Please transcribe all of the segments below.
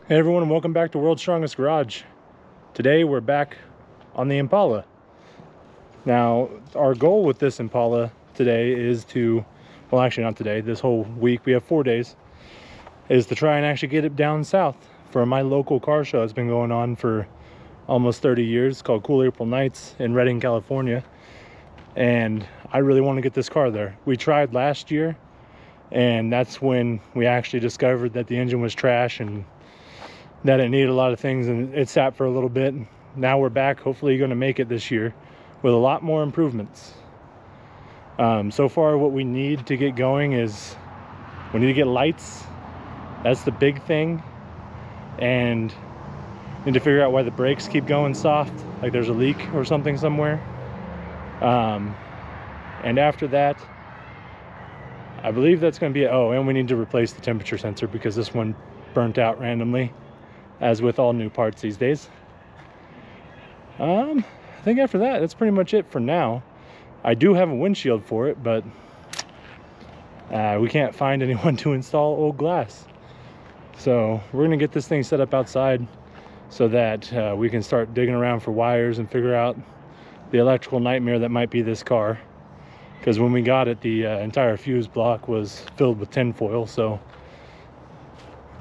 Hey everyone, and welcome back to World's Strongest Garage. Today we're back on the Impala. Now, our goal with this Impala today is to, well actually not today, this whole week, we have 4 days, is to try and actually get it down south for my local car show. It's been going on for almost 30 years. It's called Cool April Nights in Redding, California. And I really want to get this car there. We tried last year, and that's when we actually discovered that the engine was trash and that it needed a lot of things, and it sat for a little bit. Now we're back, hopefully going to make it this year with a lot more improvements. So far what we need to get going is we need to get lights. That's the big thing. And need to figure out why the brakes keep going soft, like there's a leak or something somewhere. And after that, I believe that's going to be it. Oh, and we need to replace the temperature sensor because this one burnt out randomly, as with all new parts these days. I think after that, that's pretty much it for now. I do have a windshield for it, but we can't find anyone to install old glass. So we're gonna get this thing set up outside so that we can start digging around for wires and figure out the electrical nightmare that might be this car. Because when we got it, the entire fuse block was filled with tin foil, so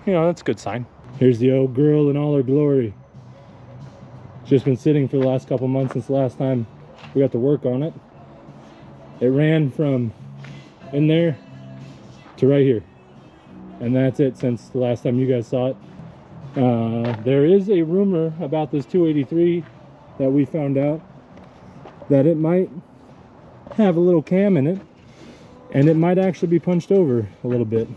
you know, that's a good sign. Here's the old girl in all her glory. It's just been sitting for the last couple months since the last time we got to work on it. It ran from in there to right here, and that's it since the last time you guys saw it. There is a rumor about this 283 that we found out that it might have a little cam in it, and it might actually be punched over a little bit.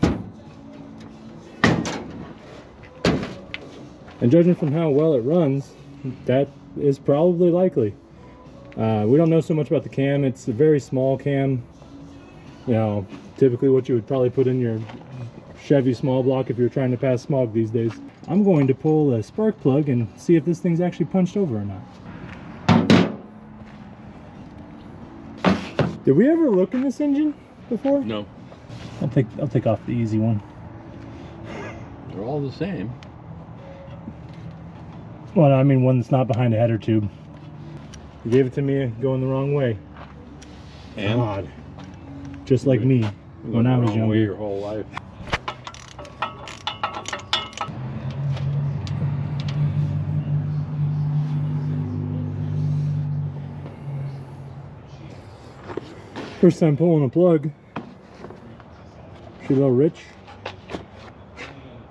And judging from how well it runs, that is probably likely. We don't know so much about the cam. It's a very small cam. You know, typically what you would probably put in your Chevy small block if you're trying to pass smog these days. I'm going to pull a spark plug and see if this thing's actually punched over or not. Did we ever look in this engine before? No. I'll take off the easy one. They're all the same. Well, I mean one that's not behind a header tube. You gave it to me going the wrong way. And God. Just like me when I was younger. Your whole life. First time pulling a plug. She a little rich?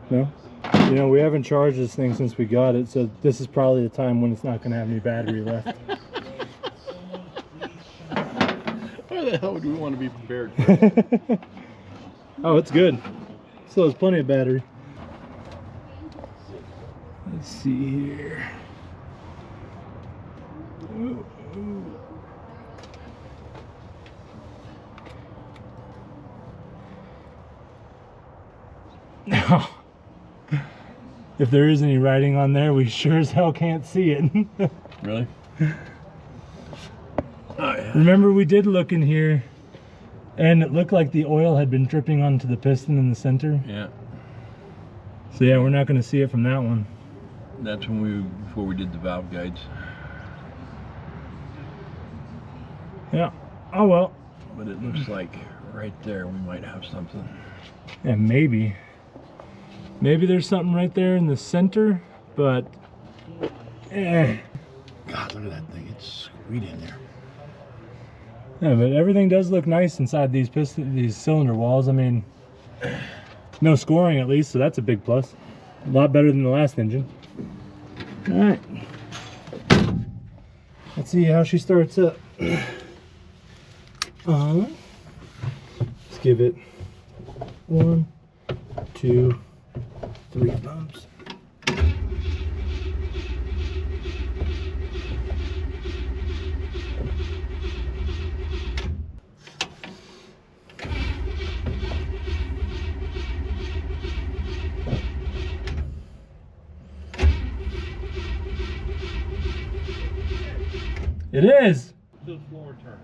No? You know, we haven't charged this thing since we got it, so this is probably the time when it's not going to have any battery left. Why the hell would we want to be prepared for? Oh, it's good. Still has plenty of battery. Let's see here. Ooh, ooh. Now, if there is any writing on there, we sure as hell can't see it. Really? Oh, yeah. Remember, we did look in here, and it looked like the oil had been dripping onto the piston in the center. Yeah. So yeah, we're not going to see it from that one. That's when before we did the valve guides. Yeah. Oh well. But it looks like right there we might have something. Yeah, maybe. Maybe there's something right there in the center, but God, look at that thing. It's sweet in there. Yeah, but everything does look nice inside these cylinder walls. I mean, no scoring at least, so that's a big plus. A lot better than the last engine. All right. Let's see how she starts up. Let's give it 1, 2, 3 bumps. It is. To the floor turn.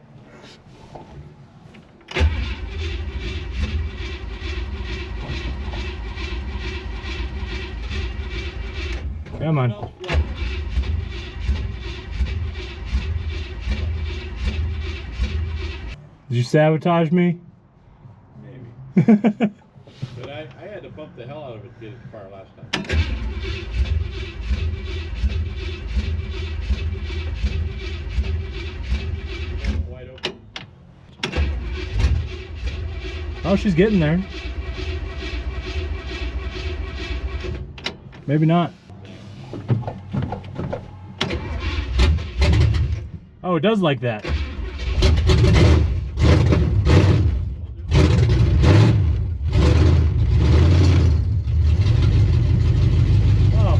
Come on. Did you sabotage me? Maybe. But I had to bump the hell out of it to get it to fire last time. Wide open. Oh, she's getting there. Maybe not. Oh, it does like that. Oh.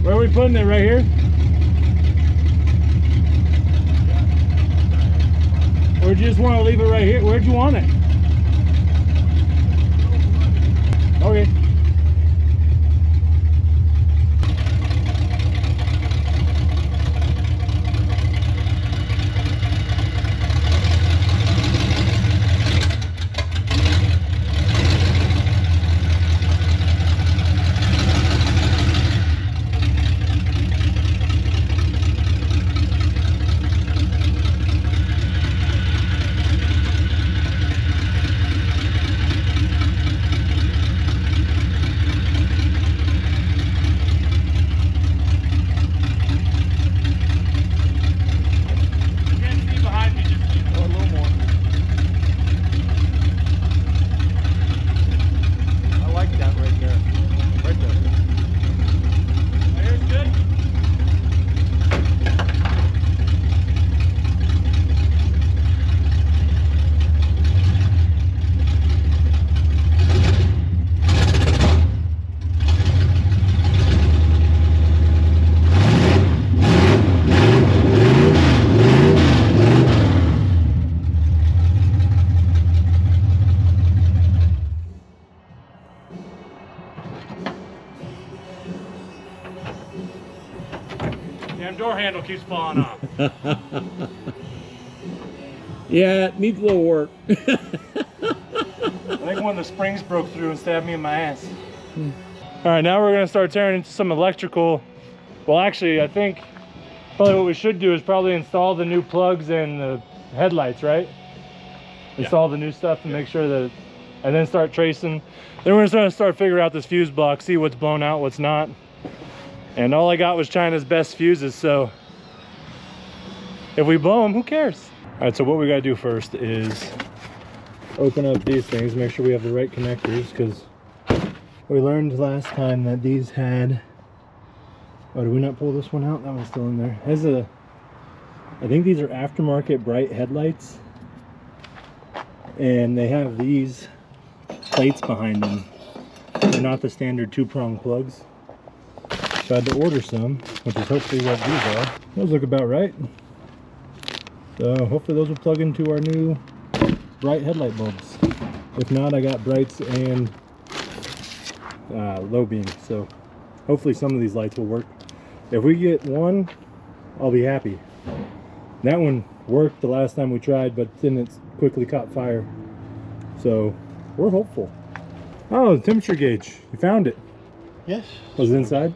Where are we putting it? Right here? Or do you just want to leave it right here? Where'd you want it? Okay. Damn door handle keeps falling off. Yeah, it needs a little work. I think one of the springs broke through and stabbed me in my ass. All right, now we're gonna start tearing into some electrical. Well, actually, I think probably what we should do is probably install the new plugs and the headlights, right? Install the new stuff and make sure that, and then start tracing. Then we're gonna start figuring out this fuse block, see what's blown out, what's not. And all I got was China's best fuses, so if we blow them, who cares? All right, so what we gotta do first is open up these things, make sure we have the right connectors, because we learned last time that these had, oh, did we not pull this one out? That one's still in there. Has a, I think these are aftermarket bright headlights, and they have these plates behind them. They're not the standard two-prong plugs. So I had to order some, which is hopefully what these are. Those look about right. So hopefully those will plug into our new bright headlight bulbs. If not, I got brights and low beam. So hopefully some of these lights will work. If we get one, I'll be happy. That one worked the last time we tried, but then it quickly caught fire. So we're hopeful. Oh, the temperature gauge. You found it. Yes. Was it inside?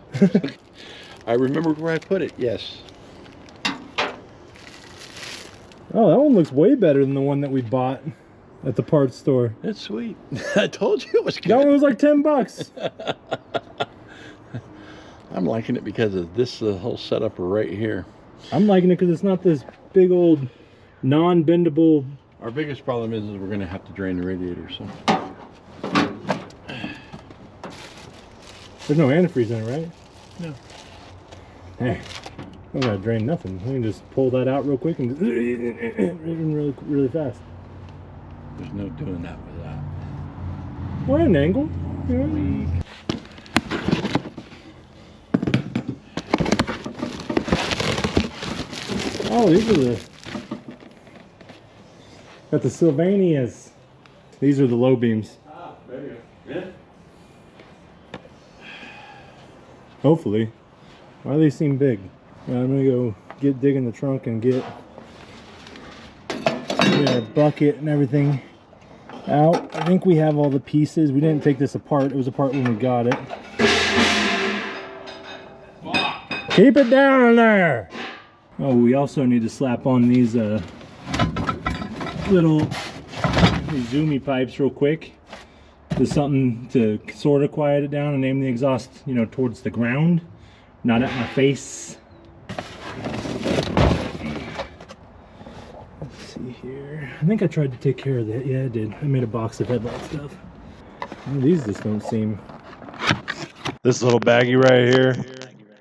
I remembered where I put it, yes. Oh, that one looks way better than the one that we bought at the parts store. That's sweet. I told you it was good. That one was like 10 bucks. I'm liking it because of this whole setup right here. I'm liking it because it's not this big old non-bendable. Our biggest problem is we're going to have to drain the radiator, so. There's no antifreeze in it, right? No. Hey, we don't gotta drain nothing. We can just pull that out real quick and just really, really fast. There's no doing that with that. We're at an angle. You know? Oh, these are the. Got the Sylvanias. These are the low beams. Ah, there you go. Yeah. Hopefully. Why do they seem big? I'm gonna go dig in the trunk and get a bucket and everything. out. I think we have all the pieces. We didn't take this apart. It was apart when we got it. Keep it down in there. Oh, we also need to slap on these little zoomy pipes real quick. There's something to sort of quiet it down and aim the exhaust, you know, towards the ground, not at my face. Let's see here. I think I tried to take care of that. Yeah, I did. I made a box of headlight stuff. Oh, these just don't seem. This little baggie right here,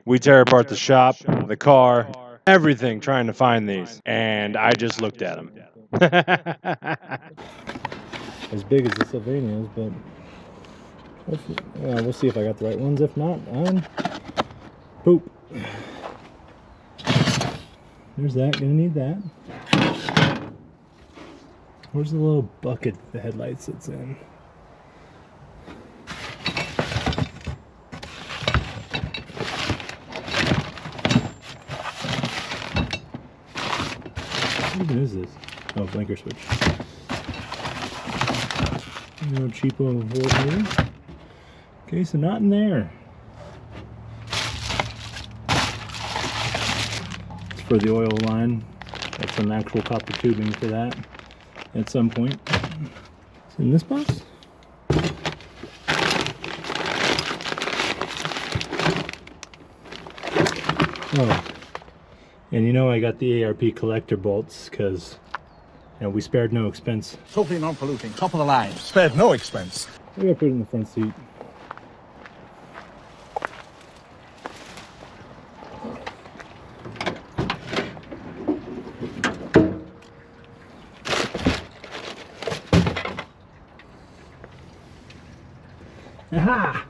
we tear apart the shop, the car, everything trying to find these, and I just looked at them. As big as the Sylvanias, but we'll see if I got the right ones. If not, poop. There's that. Gonna need that. Where's the little bucket the headlight sits in? What even is this? Oh, blinker switch. No cheapo voltmeter. Okay, so not in there. It's for the oil line. That's some actual copper tubing for that at some point. It's in this box. Oh, and you know I got the ARP collector bolts because, you know, we spared no expense. Totally non-polluting, top of the line, spared no expense. I gotta put it in the front seat. Aha!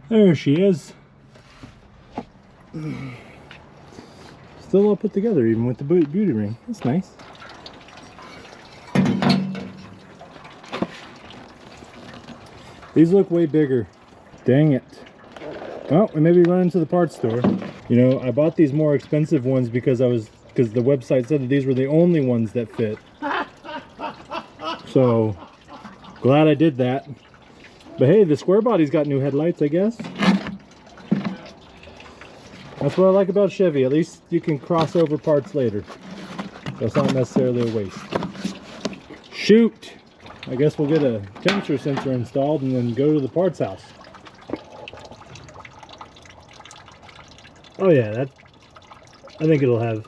There she is. Still all put together, even with the beauty ring. That's nice. These look way bigger. Dang it. Well, we maybe run into the parts store. You know, I bought these more expensive ones because the website said that these were the only ones that fit. So, glad I did that. But hey, the square body's got new headlights, I guess. That's what I like about Chevy. At least you can cross over parts later. That's not necessarily a waste. Shoot! I guess we'll get a temperature sensor installed and then go to the parts house. Oh yeah, I think it'll have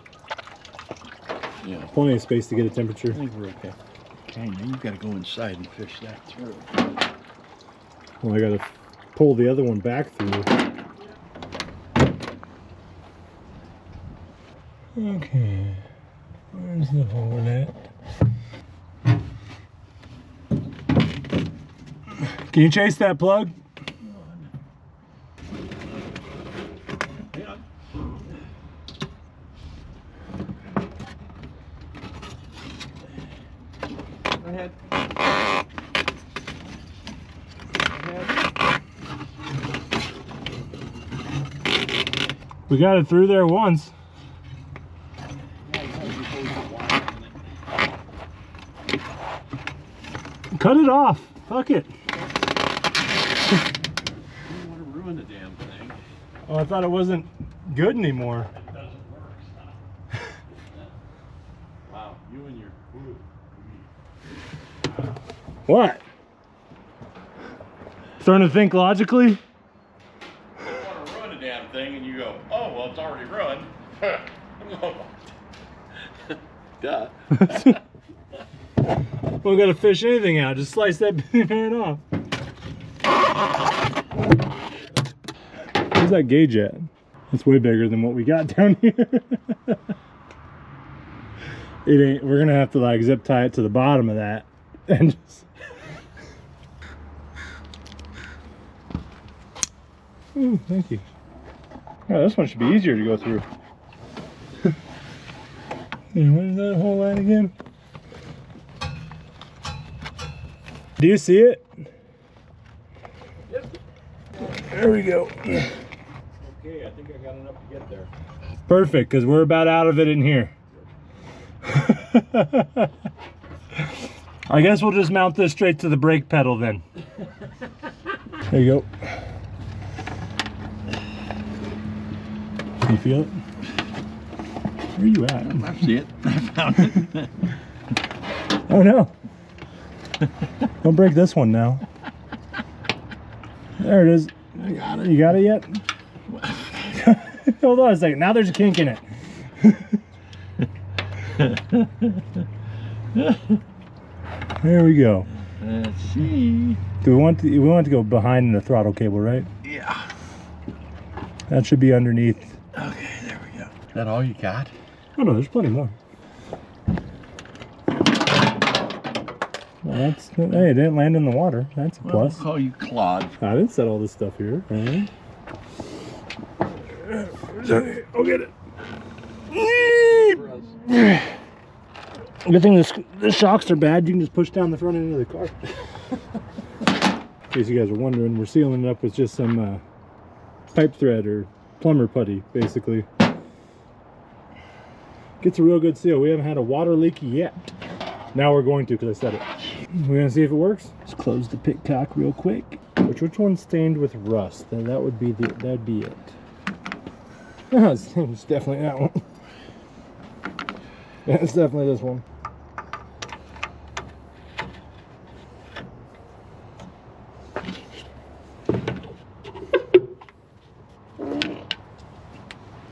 plenty of space to get a temperature. I think we're okay. Okay, now you've got to go inside and fish that through. Well, I gotta pull the other one back through. Okay, where's the hole at? Can you chase that plug? Hang on. Go ahead. We got it through there once. Cut it off. Fuck it. You don't want to ruin the damn thing. Oh, I thought it wasn't good anymore. It doesn't work. Wow, you and your food. What? Starting to think logically? You don't want to ruin a damn thing and you go, oh, well, it's already ruined. I'm going, duh. We gotta fish anything out. Just slice that right off. Where's that gauge at? It's way bigger than what we got down here. It ain't. We're gonna have to like zip tie it to the bottom of that and just. Ooh, thank you. Oh, this one should be easier to go through. Where's that hole at again? Do you see it? Yep. There we go. Okay, I think I got enough to get there. Perfect, because we're about out of it in here. I guess we'll just mount this straight to the brake pedal then. There you go. You feel it? Where are you at? I see it. I found it. Oh no. Don't break this one now. There it is. I got it. You got it yet? Hold on a second. Now there's a kink in it. There we go. Let's see. Do we want to go behind the throttle cable, right? Yeah. That should be underneath. Okay, there we go. Is that all you got? Oh no, there's plenty more. Well, that's, hey, it didn't land in the water. That's a Well, plus. I'll call you Claude. I didn't set all this stuff here. Right? I'll get it. Good thing the shocks are bad. You can just push down the front end of the car. In case you guys are wondering, we're sealing it up with just some pipe thread or plumber putty, basically. Gets a real good seal. We haven't had a water leak yet. Now we're going to, because I said it. We're gonna see if it works. Just close the pit cock real quick. Which one's stained with rust? Then that would be it. Oh, it's definitely that one. Yeah, it's definitely this one.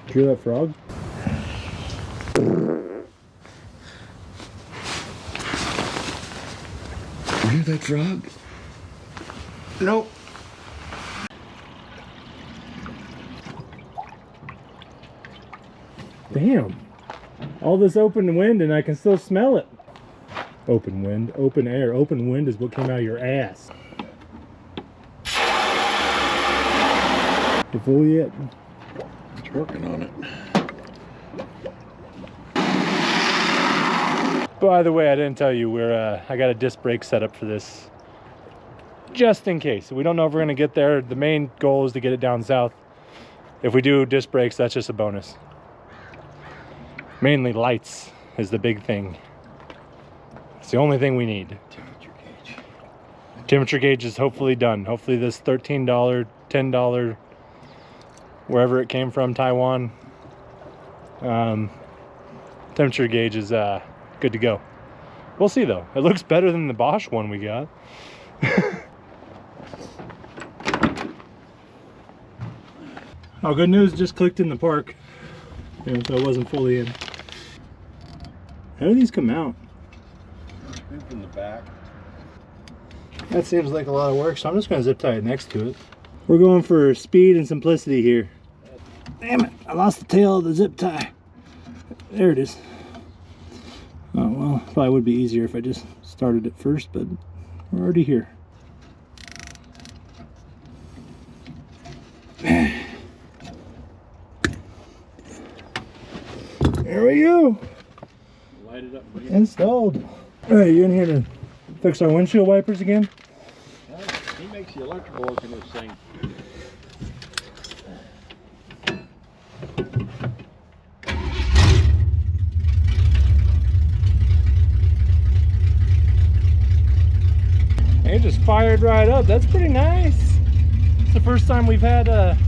Hear that frog? You hear that frog? Nope. Damn. All this open wind and I can still smell it. Open wind, open air. Open wind is what came out of your ass. You full yet? It's working on it. By the way, I didn't tell you, I got a disc brake set up for this. Just in case. We don't know if we're gonna get there. The main goal is to get it down south. If we do disc brakes, that's just a bonus. Mainly lights is the big thing. It's the only thing we need. Temperature gauge. Temperature gauge is hopefully done. Hopefully this $13, $10, wherever it came from, Taiwan, temperature gauge is good to go. We'll see though. It looks better than the Bosch one we got. Oh, good news, just clicked in the park. Yeah, so I wasn't fully in. How do these come out? Scoop in the back. That seems like a lot of work, so I'm just going to zip tie it next to it. We're going for speed and simplicity here. Damn it, I lost the tail of the zip tie. There it is. Oh, well, probably would be easier if I just started it first, but we're already here. There we go. Light it up for you. Installed. All right, you in here to fix our windshield wipers again? He makes the electrical work in this thing. It just fired right up. That's pretty nice. It's the first time we've had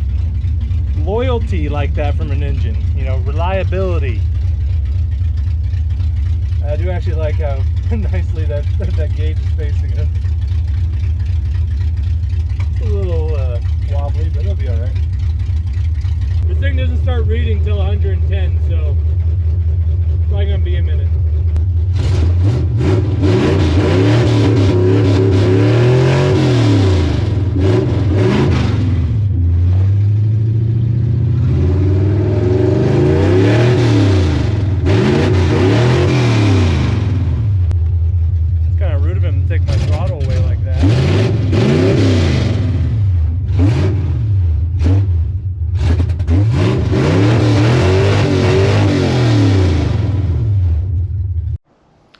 loyalty like that from an engine. You know, reliability. I do actually like how nicely that gauge is facing us. It's a little wobbly, but it'll be all right. This thing doesn't start reading till 110, so it's probably gonna be a minute.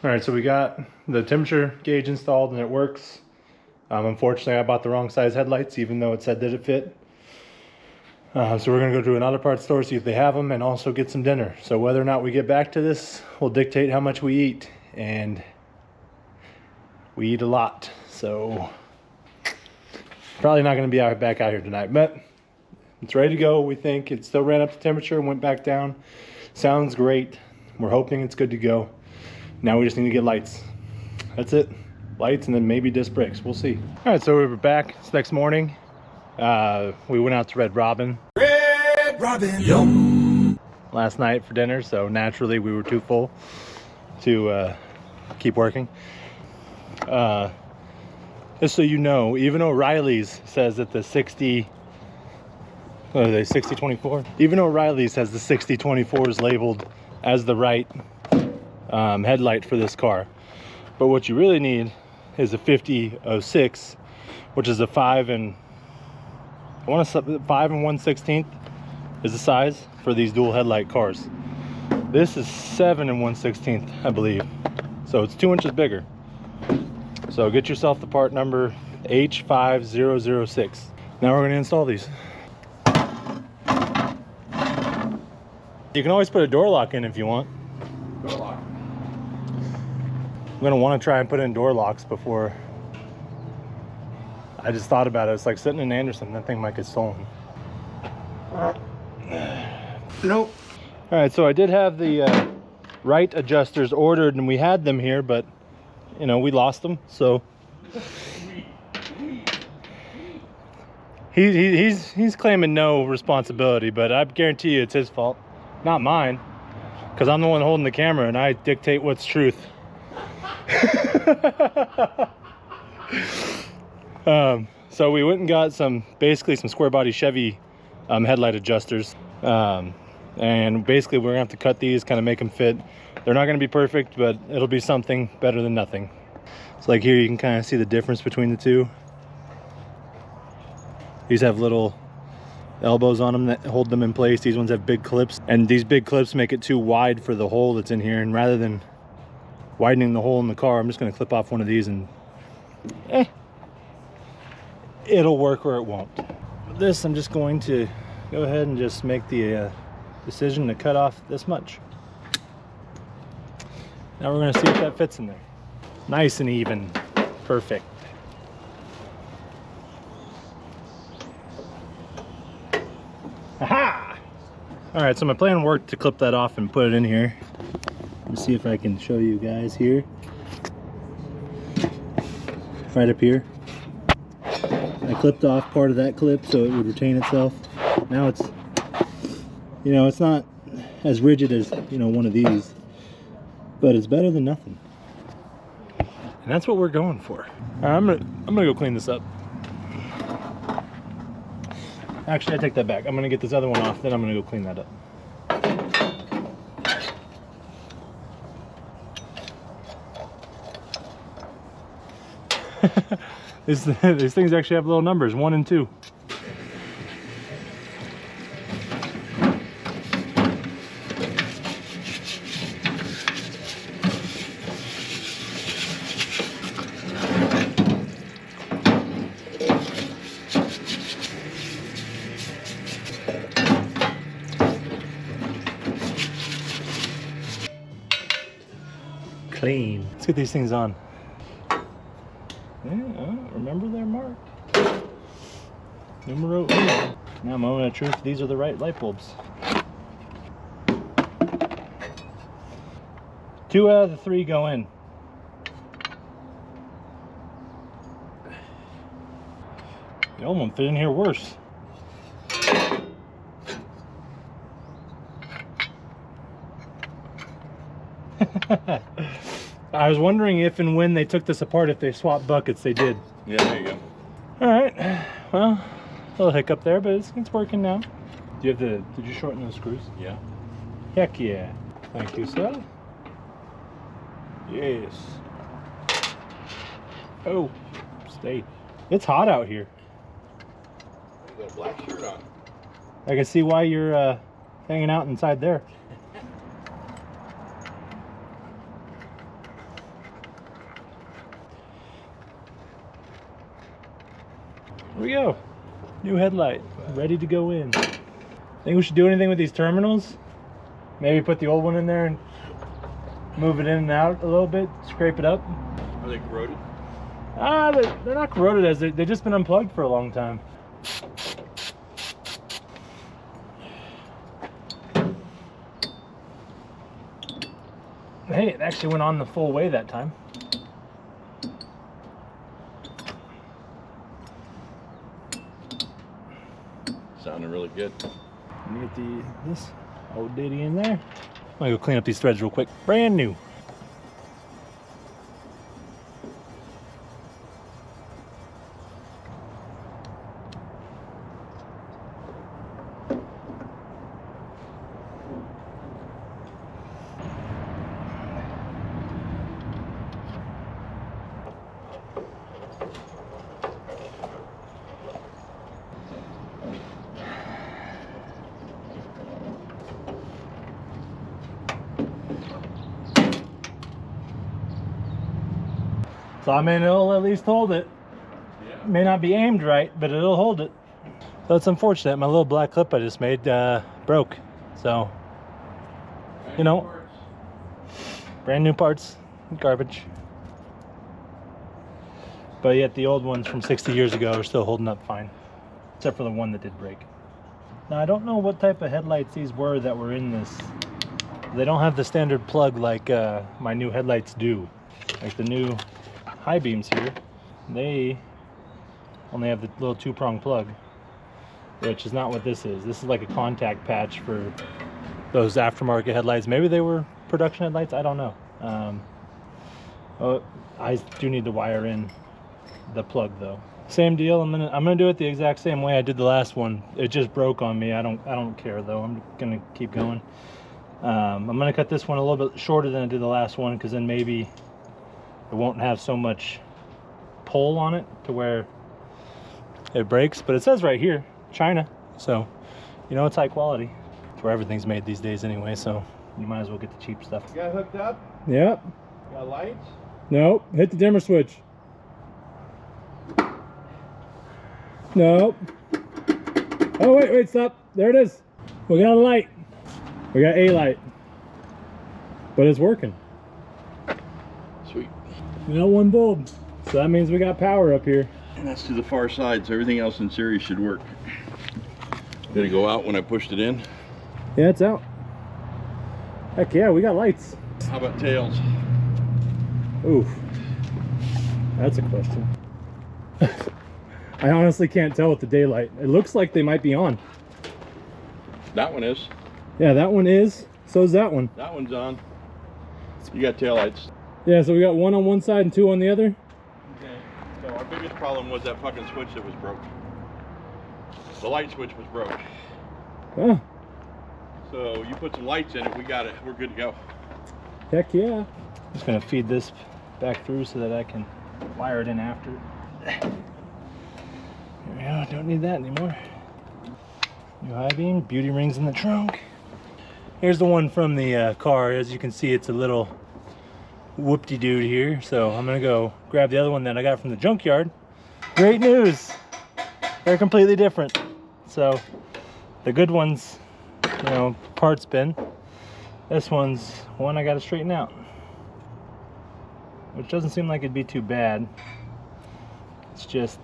Alright, so we got the temperature gauge installed and it works. Unfortunately, I bought the wrong size headlights, even though it said that it fit. So we're gonna go to another parts store, see if they have them, and also get some dinner. So whether or not we get back to this will dictate how much we eat, and we eat a lot. So probably not gonna be back out here tonight, but it's ready to go. We think it still ran up to temperature and went back down. Sounds great. We're hoping it's good to go. Now we just need to get lights. That's it. Lights and then maybe disc brakes. We'll see. All right, so we were back. It's next morning. We went out to Red Robin. Red Robin, yum. Last night for dinner, so naturally we were too full to keep working. Just so you know, even O'Reilly's says that the 6024? Even O'Reilly's has the 6024s labeled as the right headlight for this car. But what you really need is a 5006, which is a 5 and 1/16 is the size for these dual headlight cars. This is 7 and 1/16, I believe. So it's 2 inches bigger. So get yourself the part number H5006. Now we're gonna install these. You can always put a door lock in if you want. Door lock. I'm gonna want to try and put in door locks before. I just thought about it. It's like sitting in Anderson. That thing might get stolen. Nope. All right, so I did have the right adjusters ordered, and we had them here, but you know we lost them. So he's claiming no responsibility, but I guarantee you it's his fault, not mine, because I'm the one holding the camera and I dictate what's truth. So we went and got basically some square body Chevy headlight adjusters, and basically we're gonna have to cut these, kind of make them fit. They're not gonna be perfect, but it'll be something better than nothing. So like here you can kind of see the difference between the two. These have little elbows on them that hold them in place. These ones have big clips, and these big clips make it too wide for the hole that's in here, and rather than widening the hole in the car, I'm just going to clip off one of these and it'll work or it won't. With this, I'm just going to go ahead and just make the decision to cut off this much. Now we're going to see if that fits in there. Nice and even. Perfect. Aha! All right, so my plan worked to clip that off and put it in here. Let's see if I can show you guys here. Right up here. I clipped off part of that clip so it would retain itself. Now it's, you know, it's not as rigid as, you know, one of these, but it's better than nothing. And that's what we're going for. All right, I'm gonna go clean this up. Actually, I take that back. I'm gonna get this other one off, then I'm gonna go clean that up. These things actually have little numbers, 1 and 2. Clean. Let's get these things on. Yeah, remember they're marked. Numero uno. Now, moment of truth, these are the right light bulbs. 2 out of the 3 go in. The old one fit in here worse. I was wondering if and when they took this apart, if they swapped buckets. They did. Yeah, there you go. All right. Well, a little hiccup there, but it's working now. Did you shorten those screws? Yeah. Heck yeah. Thank you, sir. Yes. Oh, stay. It's hot out here. You got a black shirt on. I can see why you're hanging out inside there. Here we go. New headlight, ready to go in. Think we should do anything with these terminals? Maybe put the old one in there and move it in and out a little bit, scrape it up. Are they corroded? They're not corroded, as they've just been unplugged for a long time. Hey, it actually went on the full way that time. Sounding really good. Let me get this old ditty in there. I'm gonna go clean up these threads real quick. Brand new. So I mean, it'll at least hold it. Yeah. May not be aimed right, but it'll hold it. So it's unfortunate, my little black clip I just made broke. So, you know, brand new parts, garbage. But yet the old ones from 60 years ago are still holding up fine, except for the one that did break. Now I don't know what type of headlights these were that were in this. They don't have the standard plug like my new headlights do. Like the new high beams here, they only have the little 2-prong plug, which is not what this is. This is like a contact patch for those aftermarket headlights. Maybe they were production headlights, I don't know. Oh, I do need to wire in the plug though. Same deal. I'm gonna do it the exact same way I did the last one. It just broke on me. I don't care though. I'm gonna keep going. I'm gonna cut this one a little bit shorter than I did the last one, because then maybe it won't have so much pull on it to where it breaks. But it says right here, China, so you know it's high quality. It's where everything's made these days anyway, so you might as well get the cheap stuff. You got hooked up? Yep. Got lights? Nope. Hit the dimmer switch. Nope. Oh wait, stop. There it is. We got a light. We got a light. But it's working. Sweet. We got one bulb, so that means we got power up here. And that's to the far side, so everything else in series should work. Did it go out when I pushed it in? Yeah, it's out. Heck yeah, we got lights. How about tails? Oof. That's a question. I honestly can't tell with the daylight. It looks like they might be on. That one is. Yeah, that one is. So is that one. That one's on. You got taillights. Yeah, so we got one on one side and two on the other. Okay. So our biggest problem was that fucking switch that was broke. The light switch was broke. Oh, So you put some lights in it, we got it. We're good to go. heck yeah. Just gonna feed this back through so that I can wire it in after. There we go, don't need that anymore. New high beam, beauty rings in the trunk. Here's the one from the car. As you can see, it's a little whoop-de-doo here. So I'm gonna go grab the other one that I got from the junkyard. Great news, they're completely different. So the good one's, you know, parts bin. This one's one I gotta straighten out, which doesn't seem like it'd be too bad. It's just,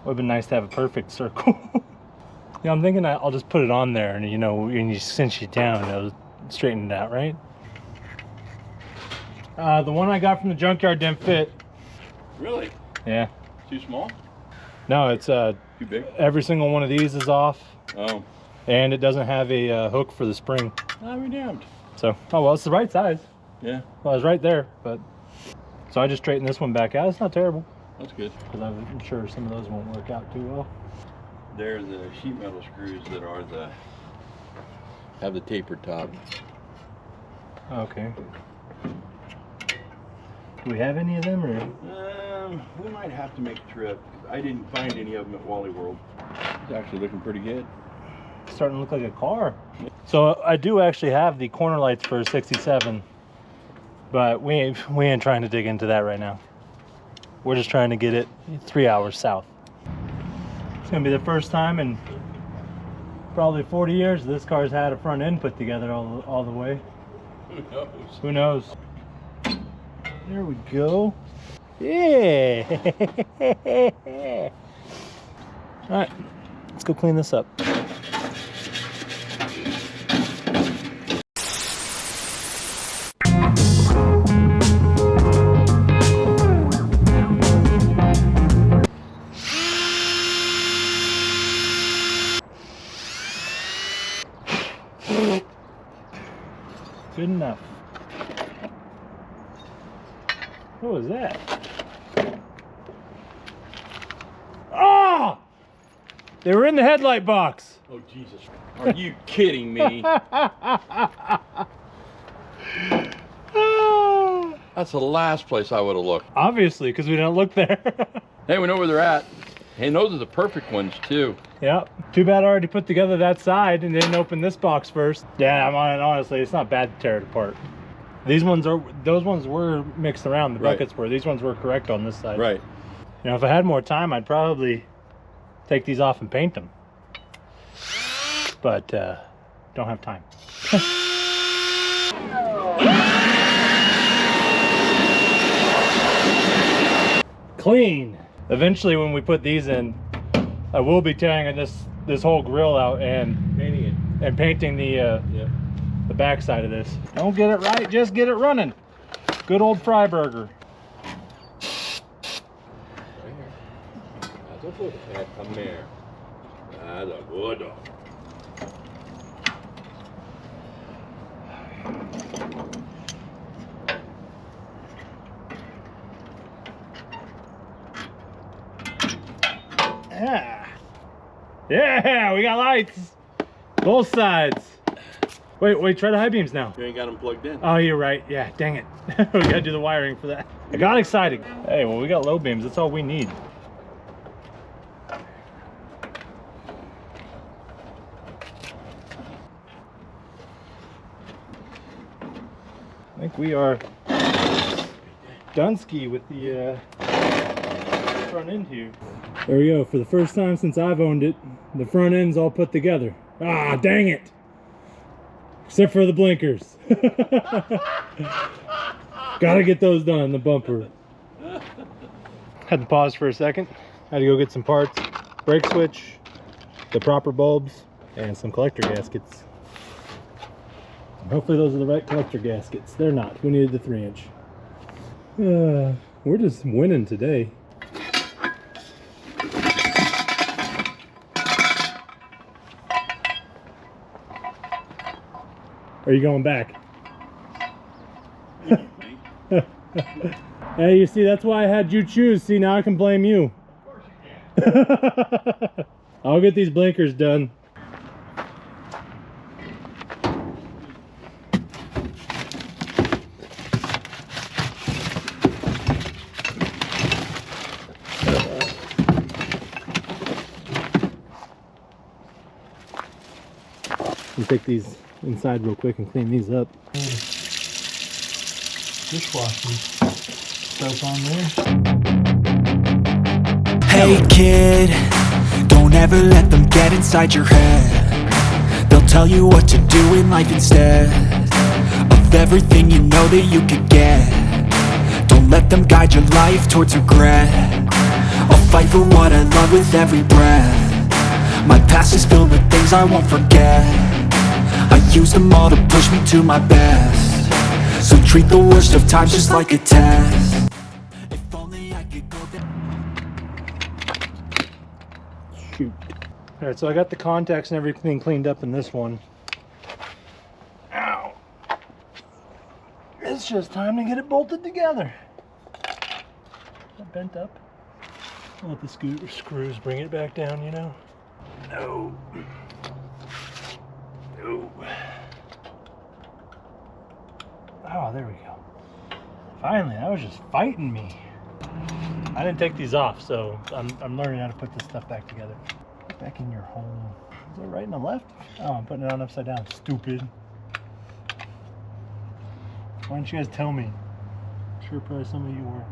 would've been nice to have a perfect circle. Yeah, I'm thinking I'll just put it on there, and you know, when you cinch it down, it'll straighten it out, right? The one I got from the junkyard didn't fit. Really? Yeah. Too small? No, it's Too big? every single one of these is off, Oh. and it doesn't have a hook for the spring. I'll be damned. So, oh well, it's the right size. Yeah, Well, it's right there, but so I just straightened this one back out. It's not terrible, that's good. because I'm sure some of those won't work out too well. They're the sheet metal screws that are have the tapered top. Okay. Do we have any of them, or? We might have to make a trip. I didn't find any of them at Wally World. It's actually looking pretty good. Starting to look like a car. So I do actually have the corner lights for a 67, but we ain't trying to dig into that right now. We're just trying to get it 3 hours south. It's gonna be the first time in probably 40 years this car's had a front end put together all the way. Who knows? Who knows? There we go. Yeah. All right, let's go clean this up. Good enough. What was that? Oh! They were in the headlight box. Oh, Jesus. Are you kidding me? That's the last place I would have looked. Obviously, because we didn't look there. Hey, we know where they're at. And those are the perfect ones, too. Yep. Too bad I already put together that side and didn't open this box first. Yeah, honestly, it's not bad to tear it apart. Those ones were mixed around. The Right. buckets were. These ones were correct on this side. Right. You know, if I had more time, I'd probably take these off and paint them. But don't have time. Clean. Eventually, when we put these in, I will be tearing this whole grill out and painting the back side of this. Don't get it right, just get it running. Good old Freiburger. Come here. That's a good dog. Yeah. Yeah, we got lights. Both sides. Wait, try the high beams now. You ain't got them plugged in. Oh, you're right. Yeah, dang it. We gotta do the wiring for that. I got excited. Hey, well, we got low beams. That's all we need. I think we are done-ski with the front end here. There we go. For the first time since I've owned it, the front end's all put together. Ah, dang it. Except for the blinkers. Gotta get those done, the bumper. Had to pause for a second. Had to go get some parts. Brake switch, the proper bulbs, and some collector gaskets. Hopefully those are the right collector gaskets. They're not. We needed the 3-inch. We're just winning today. Are you going back? Hey, you see, that's why I had you choose. See, now I can blame you. Of course you can. I'll get these blinkers done. We'll take these inside real quick and clean these up. Dishwashing soap on there. Hey kid, don't ever let them get inside your head. They'll tell you what to do in life instead of everything you know that you could get. Don't let them guide your life towards regret. I'll fight for what I love with every breath. My past is filled with things I won't forget. I use them all to push me to my best. So treat the worst of times just like a test. If only I could go there. Shoot. Alright, so I got the contacts and everything cleaned up in this one. Ow! It's just time to get it bolted together. Is that bent up? I'll let the screws bring it back down, you know? No. No. Oh, there we go. Finally, that was just fighting me. I didn't take these off, so I'm learning how to put this stuff back together. Get back in your home. Is it right and the left? Oh, I'm putting it on upside down. Stupid. Why didn't you guys tell me? I'm sure probably some of you were.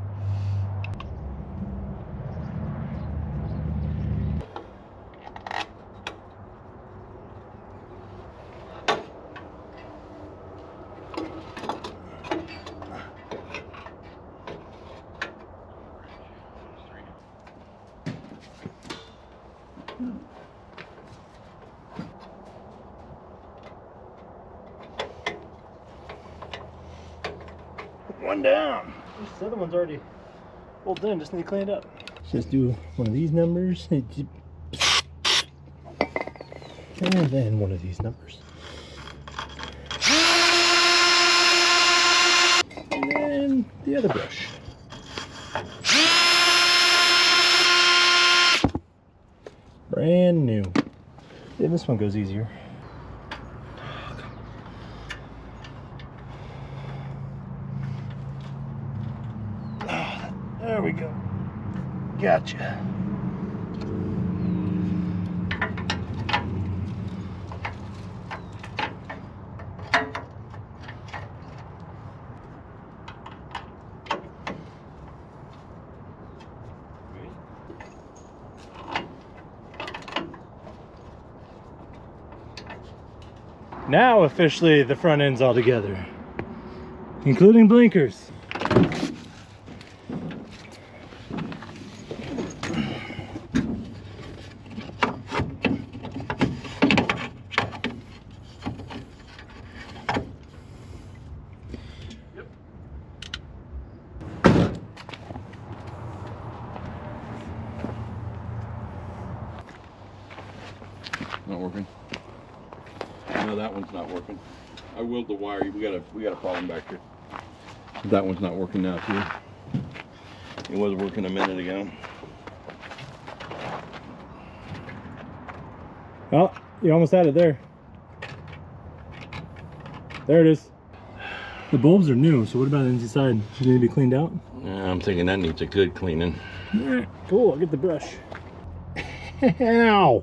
one down. This other one's already bolted in, just need to clean it up. Let's just do one of these numbers. And then one of these numbers. And then the other brush. Brand new. Yeah, this one goes easier. There we go. Gotcha. Now officially the front end's all together, including blinkers. Not working. No, that one's not working. I willed the wire. We got a problem back here. That one's not working now too. It was working a minute ago. Oh, you almost had it there. There it is. The bulbs are new, so what about the inside? Does it need to be cleaned out? Yeah, I'm thinking that needs a good cleaning. Alright, cool, I'll get the brush. Ow!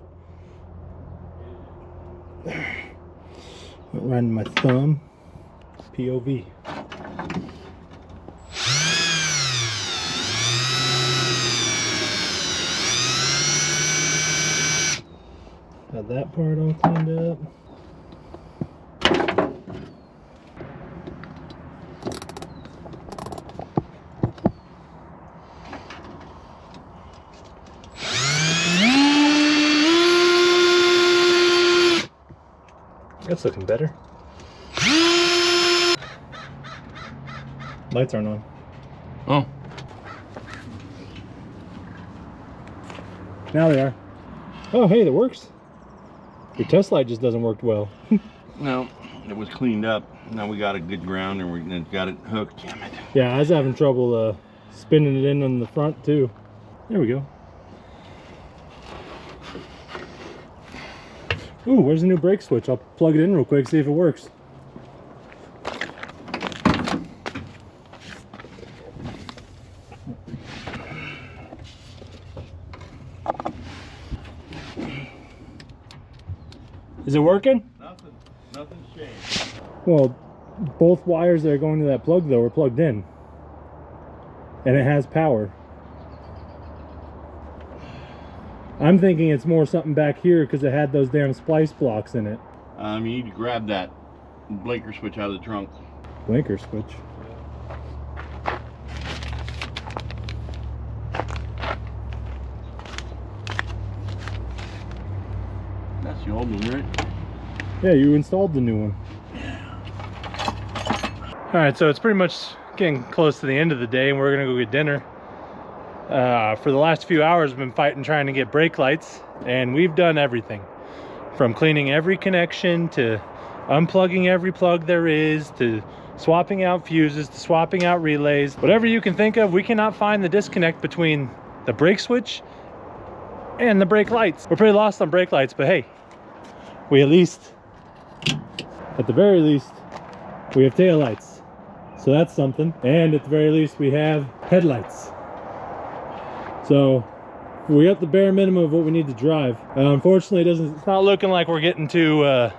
Went right in my thumb. POV. Got that part all cleaned up. That's looking better. Lights aren't on. Oh. Now they are. Oh, hey, that works. Your test light just doesn't work well. No, it was cleaned up. Now we got a good ground and we got it hooked. Damn it. Yeah, I was having trouble spinning it in on the front too. There we go. Ooh, where's the new brake switch? I'll plug it in real quick, see if it works. Is it working? Nothing's changed. Well, both wires that are going to that plug though are plugged in. And it has power. I'm thinking it's more something back here because it had those damn splice blocks in it. You need to grab that blinker switch out of the trunk. Blinker switch. That's the old one, right? Yeah, you installed the new one. Alright, so it's pretty much getting close to the end of the day and we're gonna go get dinner. For the last few hours I've been fighting trying to get brake lights, and we've done everything from cleaning every connection to unplugging every plug there is to swapping out fuses to swapping out relays. Whatever you can think of, we cannot find the disconnect between the brake switch and the brake lights. We're pretty lost on brake lights, but hey, we at the very least we have tail lights, so that's something. And at the very least we have headlights. So we got the bare minimum of what we need to drive. Unfortunately, it's not looking like we're getting to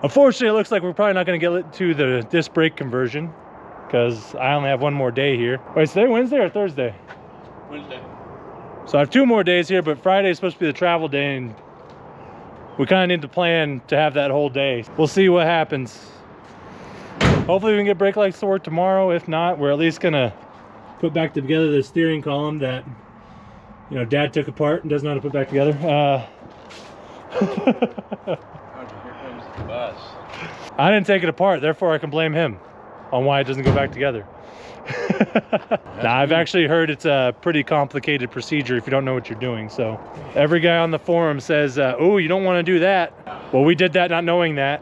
unfortunately, it looks like we're probably not going to get it to the disc brake conversion because I only have one more day here. Wait, is today Wednesday or Thursday? Wednesday. So I have 2 more days here, but Friday is supposed to be the travel day and we kind of need to plan to have that whole day. We'll see what happens. Hopefully we can get brake lights to work tomorrow. If not, we're at least gonna put back together the steering column that, you know, Dad took apart and doesn't know how to put back together. Here comes the bus. I didn't take it apart, therefore I can blame him on why it doesn't go back together. Now, I've actually heard it's a pretty complicated procedure if you don't know what you're doing. So every guy on the forum says, oh, you don't want to do that. Well, we did that not knowing that.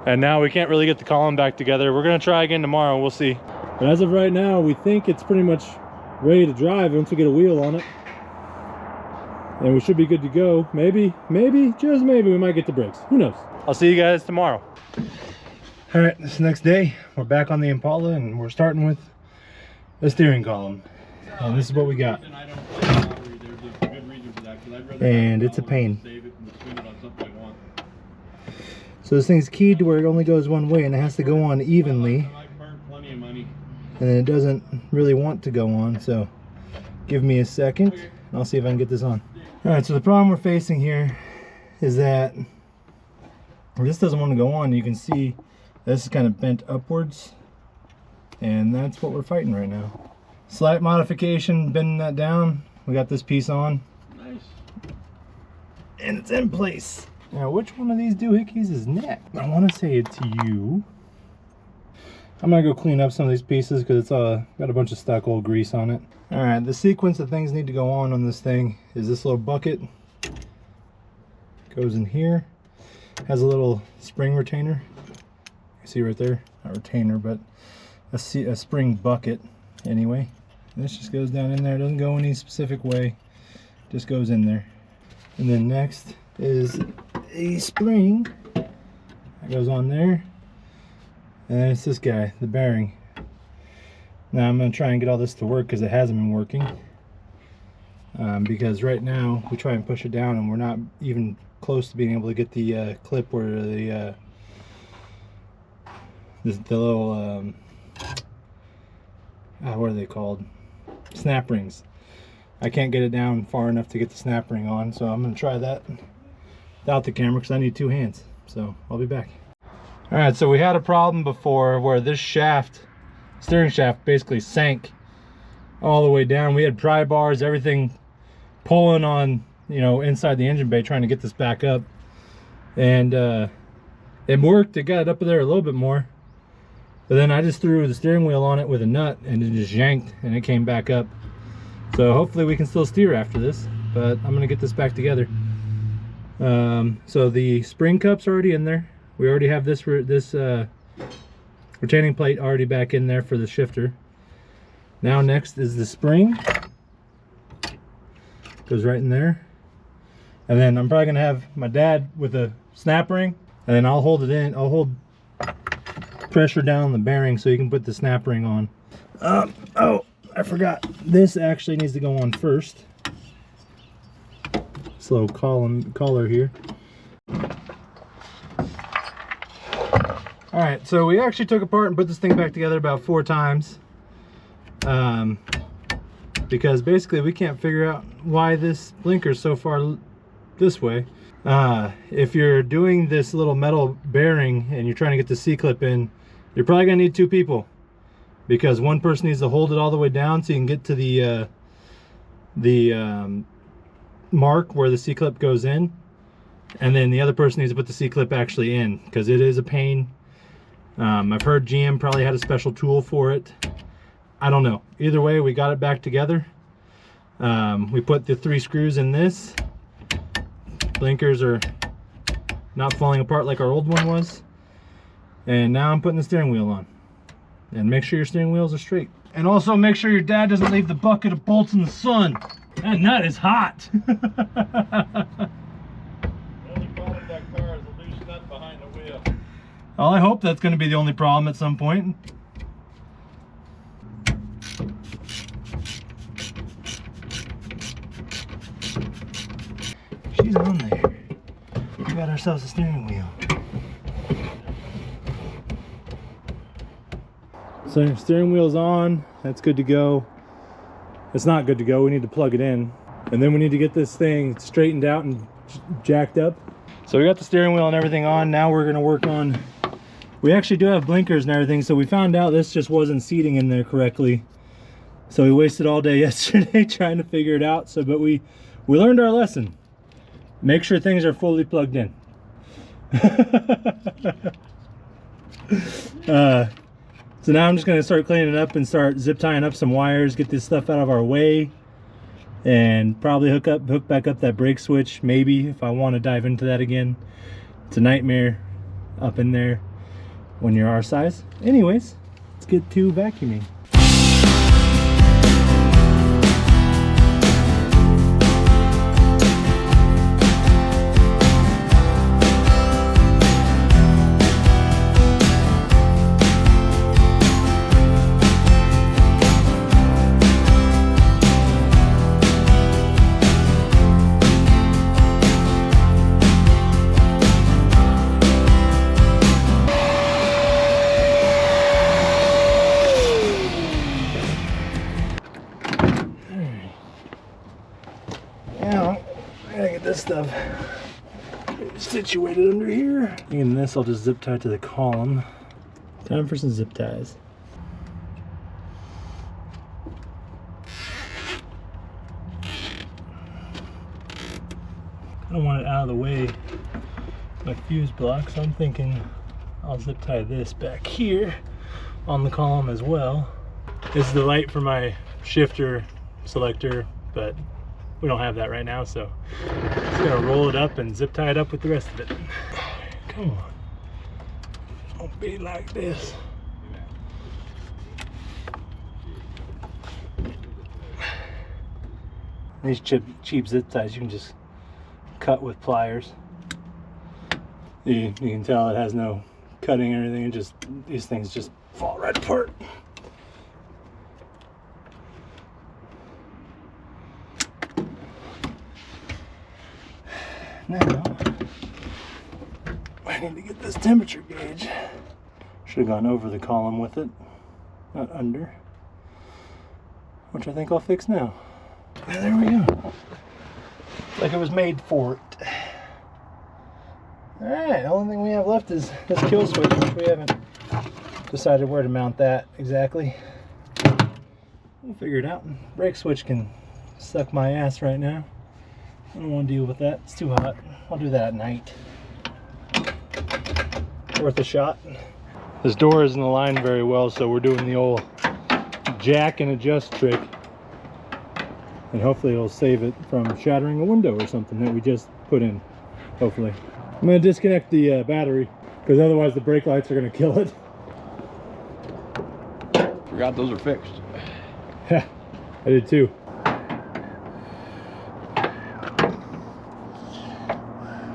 And now we can't really get the column back together. We're gonna try again tomorrow, we'll see. But as of right now, we think it's pretty much ready to drive once we get a wheel on it. And we should be good to go. Maybe, just maybe we might get the brakes. Who knows? I'll see you guys tomorrow. All right, this next day, we're back on the Impala and we're starting with the steering column. And this is what we got. And it's a pain. So this thing's keyed to where it only goes one way and it has to go on evenly. And then it doesn't really want to go on, so give me a second and I'll see if I can get this on. All right, so the problem we're facing here is that this doesn't want to go on. You can see this is kind of bent upwards, and that's what we're fighting right now. Slight modification, bending that down. We got this piece on. Nice. And it's in place. Now, which one of these doohickeys is next? I want to say it's you. I'm gonna go clean up some of these pieces because it's got a bunch of stuck old grease on it. All right, the sequence of things need to go on this thing is this little bucket goes in here. Has a little spring retainer. You see right there, not retainer, but a spring bucket anyway. And this just goes down in there. It doesn't go any specific way, just goes in there. And then next is a spring that goes on there. And then it's this guy, the bearing. Now I'm going to try and get all this to work because it hasn't been working. Because right now we try and push it down and we're not even close to being able to get the clip where the little what are they called? Snap rings. I can't get it down far enough to get the snap ring on, so I'm going to try that without the camera because I need two hands. So I'll be back. All right, so we had a problem before where this shaft, steering shaft, basically sank all the way down. We had pry bars, everything pulling on, you know, inside the engine bay trying to get this back up. And it worked, it got it up there a little bit more. But then I just threw the steering wheel on it with a nut and it just yanked and it came back up. So hopefully we can still steer after this, but I'm gonna get this back together. So the spring cup's already in there. We already have this retaining plate already back in there for the shifter. Now next is the spring. Goes right in there. And then I'm probably gonna have my dad with a snap ring, and then I'll hold it in. I'll hold pressure down on the bearing so you can put the snap ring on. Oh, I forgot. This actually needs to go on first. This little collar here. All right, so we actually took apart and put this thing back together about 4 times. Because basically we can't figure out why this blinker's so far this way. If you're doing this little metal bearing and you're trying to get the C-clip in, you're probably gonna need 2 people. Because one person needs to hold it all the way down so you can get to the mark where the C-clip goes in. And then the other person needs to put the C-clip actually in, because it is a pain. I've heard GM probably had a special tool for it. I don't know. Either way, we got it back together. We put the 3 screws in this. Blinkers are not falling apart like our old one was. And now I'm putting the steering wheel on. And make sure your steering wheels are straight. And also make sure your dad doesn't leave the bucket of bolts in the sun. That nut is hot. Well, I hope that's going to be the only problem at some point. She's on there. We got ourselves a steering wheel. So your steering wheel's on. That's good to go. It's not good to go. We need to plug it in. And then we need to get this thing straightened out and jacked up. So we got the steering wheel and everything on. Now we're going to work on... We actually do have blinkers and everything, so we found out this just wasn't seating in there correctly. So we wasted all day yesterday trying to figure it out. But we learned our lesson. Make sure things are fully plugged in. So now I'm just gonna start cleaning it up and start zip tying up some wires, get this stuff out of our way, and probably hook back up that brake switch, maybe, if I want to dive into that again. It's a nightmare up in there when you're our size. Anyways, let's get to vacuuming. This stuff situated under here. And this I'll just zip tie to the column. Time for some zip ties. I don't want it out of the way, my fuse block, so I'm thinking I'll zip tie this back here on the column as well. This is the light for my shifter selector, but we don't have that right now, so just gonna roll it up and zip tie it up with the rest of it. Come on, don't be like this. These cheap zip ties you can just cut with pliers. You can tell it has no cutting or anything. It just, these things just fall right apart. Now, I need to get this temperature gauge. Should have gone over the column with it, not under. Which I think I'll fix now. Yeah, there we go. Like it was made for it. Alright, the only thing we have left is this kill switch, which we haven't decided where to mount that exactly. We'll figure it out. Brake switch can suck my ass right now. I don't want to deal with that. It's too hot. I'll do that at night. Worth a shot. This door isn't aligned very well, so we're doing the old jack and adjust trick. And hopefully it'll save it from shattering a window or something that we just put in. Hopefully. I'm going to disconnect the battery, because otherwise the brake lights are going to kill it. Forgot those are fixed. Yeah, I did too.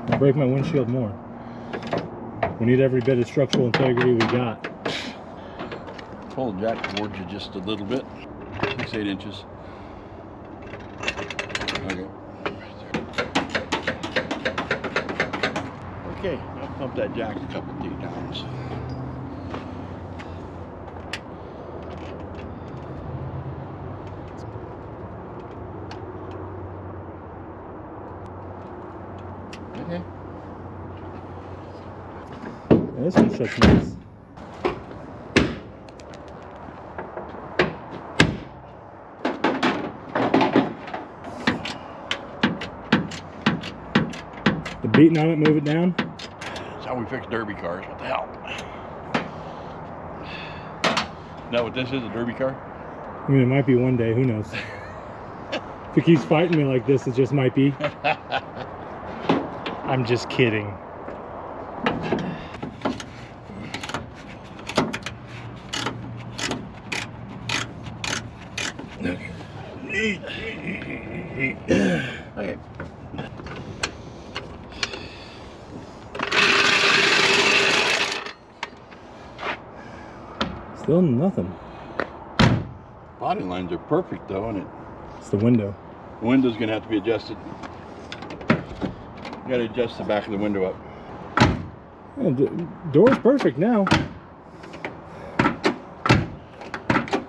I'll break my windshield more. We need every bit of structural integrity we got. Pull the jack towards you just a little bit. 6-8 inches. Okay. Okay, I'll pump that jack a couple of times. Okay. Yeah, this one shuts nice. The beating on it, move it down. That's how we fix derby cars. What the hell? Is that what this is, a derby car? I mean, it might be one day, who knows? If it keeps fighting me like this, it just might be. I'm just kidding. Okay. Still nothing. Body lines are perfect though, and It's the window. the window's gonna have to be adjusted. You gotta adjust the back of the window up. Yeah, door's perfect now.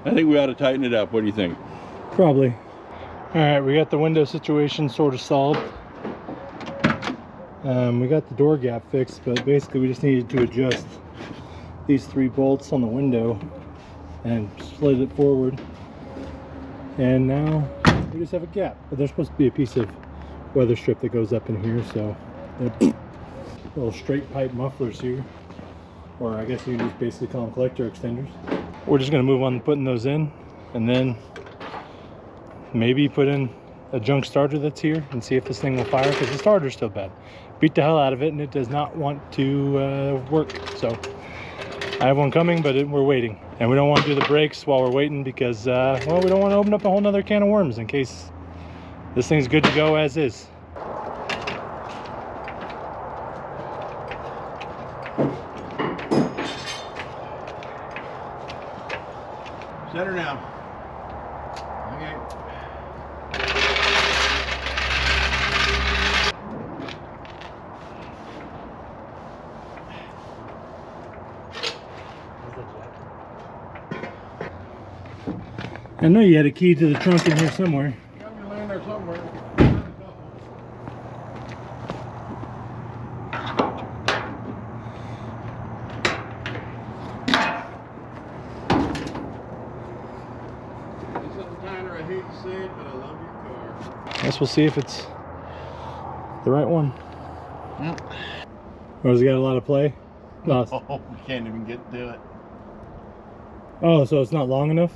I think we ought to tighten it up. What do you think? Probably. Alright, we got the window situation sort of solved. We got the door gap fixed, but basically we just needed to adjust these 3 bolts on the window and slid it forward. And now we just have a gap. But there's supposed to be a piece of weather strip that goes up in here, so little straight pipe mufflers here, or I guess you can just basically call them collector extenders. We're just gonna move on to putting those in, and then maybe put in a junk starter that's here and see if this thing will fire, because the starter's still bad. Beat the hell out of it and it does not want to work. So I have one coming, but we're waiting, and we don't want to do the brakes while we're waiting because well, we don't want to open up a whole nother can of worms in case this thing's good to go as is. Set her down. Okay. I know you had a key to the trunk in here somewhere. Got me laying there somewhere. I hate to say it, but I love your car. Guess we'll see if it's the right one. Yep. Or has it got a lot of play? No. Oh, we can't even get to it. Oh, so it's not long enough?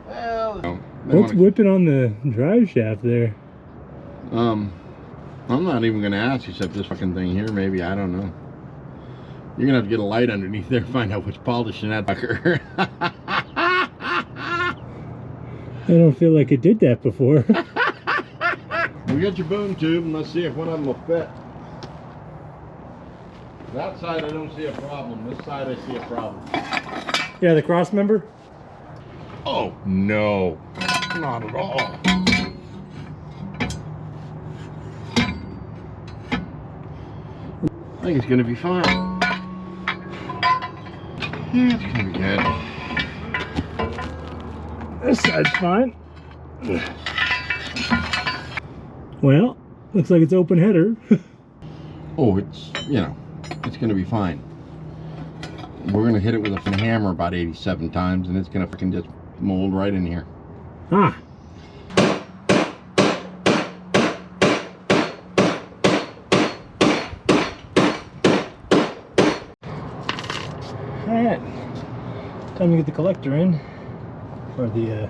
Well, What's whipping on the drive shaft there? I'm not even gonna ask you except this fucking thing here, maybe, I don't know. You're gonna have to get a light underneath there, find out what's polishing that fucker. I don't feel like it did that before. We got your boom tube, and let's see if one of them will fit. That side I don't see a problem. This side I see a problem. Yeah, the cross member? Oh, no. Not at all. I think it's going to be fine. Yeah, it's going to be good. This side's fine. Well, looks like it's open header. Oh, it's, you know, it's going to be fine. We're going to hit it with a hammer about 87 times, and it's going to fucking just mold right in here. Ah. Alright. Time to get the collector in. Or the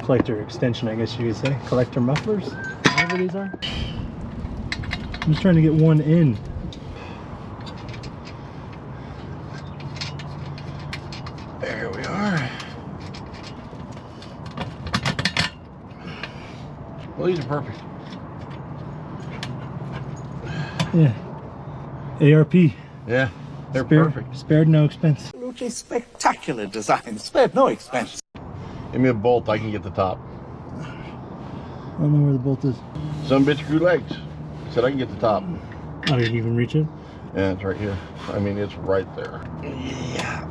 collector extension, I guess you could say. Collector mufflers, whatever these are. I'm just trying to get one in. There we are. Well, these are perfect. Yeah. ARP. Yeah, they're Spared, perfect. Spared no expense. Absolutely spectacular design. Spared no expense. Give me a bolt, I can get the top. I don't know where the bolt is. Some bitch grew legs. Said I can get the top. Oh, you can even reach it? Yeah, it's right here. I mean, it's right there. Yeah.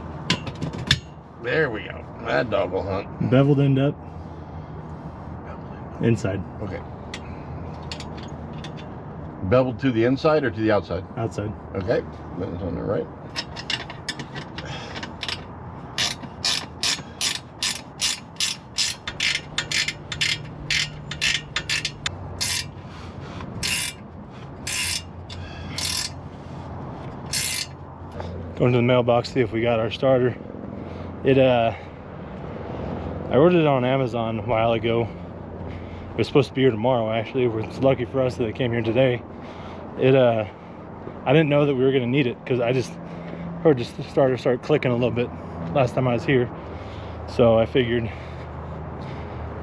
There we go. That dog will hunt. Beveled end up. Inside. Okay. Beveled to the inside or to the outside? Outside. Okay. That's on the right. Going to the mailbox, see if we got our starter. I ordered it on Amazon a while ago. It was supposed to be here tomorrow, actually. It's lucky for us that it came here today. I didn't know that we were gonna need it because I just heard the starter start clicking a little bit last time I was here. So I figured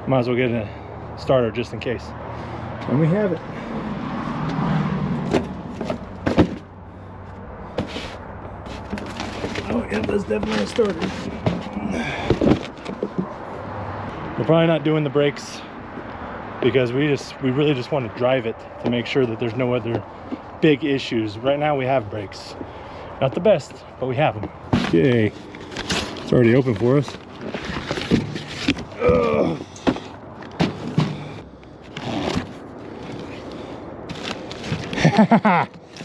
might as well get a starter just in case. And we have it. Oh yeah, that's definitely a starter. We're probably not doing the brakes because we really just want to drive it to make sure that there's no other big issues. Right now we have brakes. Not the best, but we have them. Okay, it's already open for us. Ugh.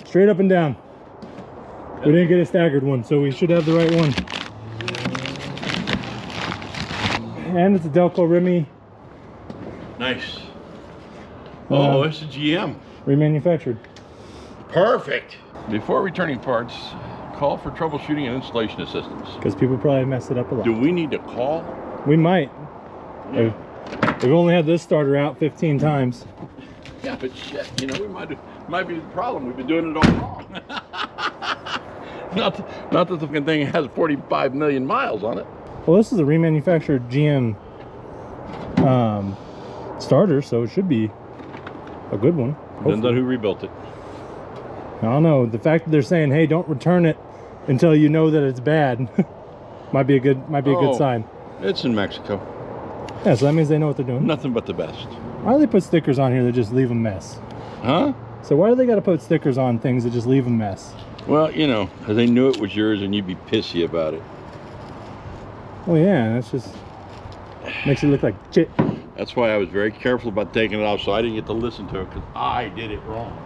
Straight up and down. We didn't get a staggered one, so we should have the right one. And it's a Delco Remy. Nice. Oh, it's a GM. Remanufactured. Perfect. Before returning parts, call for troubleshooting and installation assistance. Because people probably mess it up a lot. Do we need to call? We might. Yeah. We've only had this starter out 15 times. Yeah, but shit, you know, we might be the problem. We've been doing it all wrong. not that the fucking thing has 45 million miles on it. Well, this is a remanufactured GM starter, so it should be a good one. Depends on who rebuilt it. I don't know. The fact that they're saying, "Hey, don't return it until you know that it's bad," might be a good sign. It's in Mexico. Yeah, so that means they know what they're doing. Nothing but the best. Why do they put stickers on here that just leave a mess? Huh? So why do they got to put stickers on things that just leave a mess? Well, you know, because they knew it was yours and you'd be pissy about it. Well, yeah, that's just makes it look like shit. That's why I was very careful about taking it off, so I didn't get to listen to it, because I did it wrong.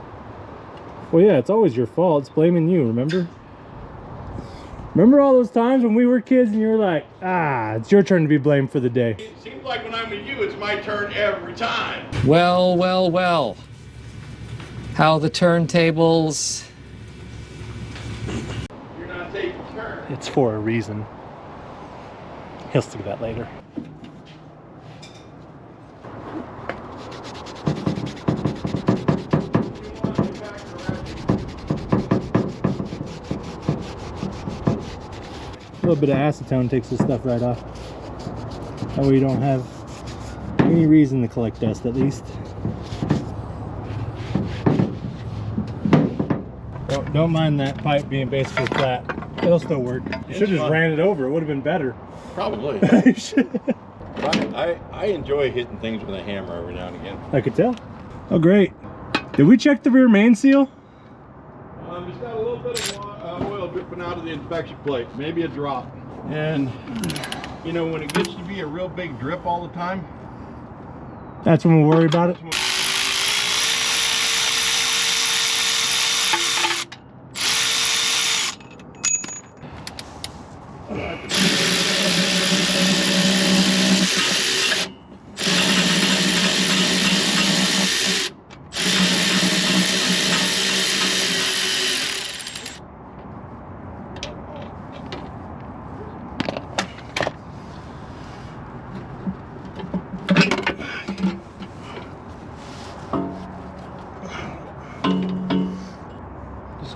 Well, yeah, it's always your fault. It's blaming you, remember? Remember all those times when we were kids and you were like, it's your turn to be blamed for the day. It seems like when I'm with you, it's my turn every time. Well, well, well. How the turntables... You're not taking turns. It's for a reason. He'll stick that later. A little bit of acetone takes this stuff right off. That way you don't have any reason to collect dust, at least. Don't mind that pipe being basically flat. It'll still work. You should have just ran it over. It would have been better. Probably. I enjoy hitting things with a hammer every now and again. I could tell. Oh, great. Did we check the rear main seal? It's got a little bit of oil dripping out of the inspection plate. Maybe a drop. And, you know, when it gets to be a real big drip all the time, that's when we'll worry about it.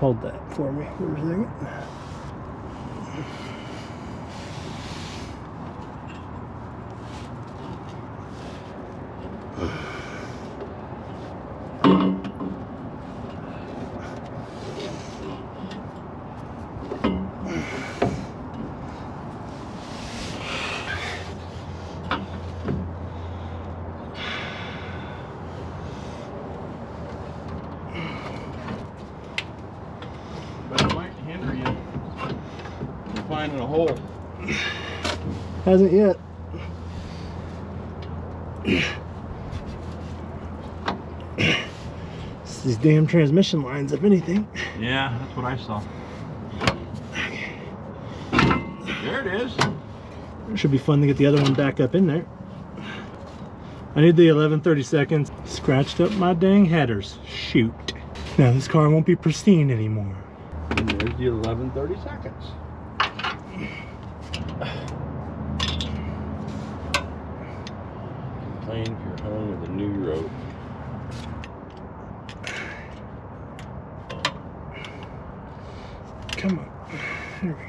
Hold that for me for a second. finding a hole. Hasn't yet. It's these damn transmission lines, if anything. Yeah, that's what I saw. There it is. It should be fun to get the other one back up in there. I need the 11/32. Scratched up my dang headers. Shoot. Now this car won't be pristine anymore. And there's the 11/32. Complain if you're home with a new rope. Come on. There we go.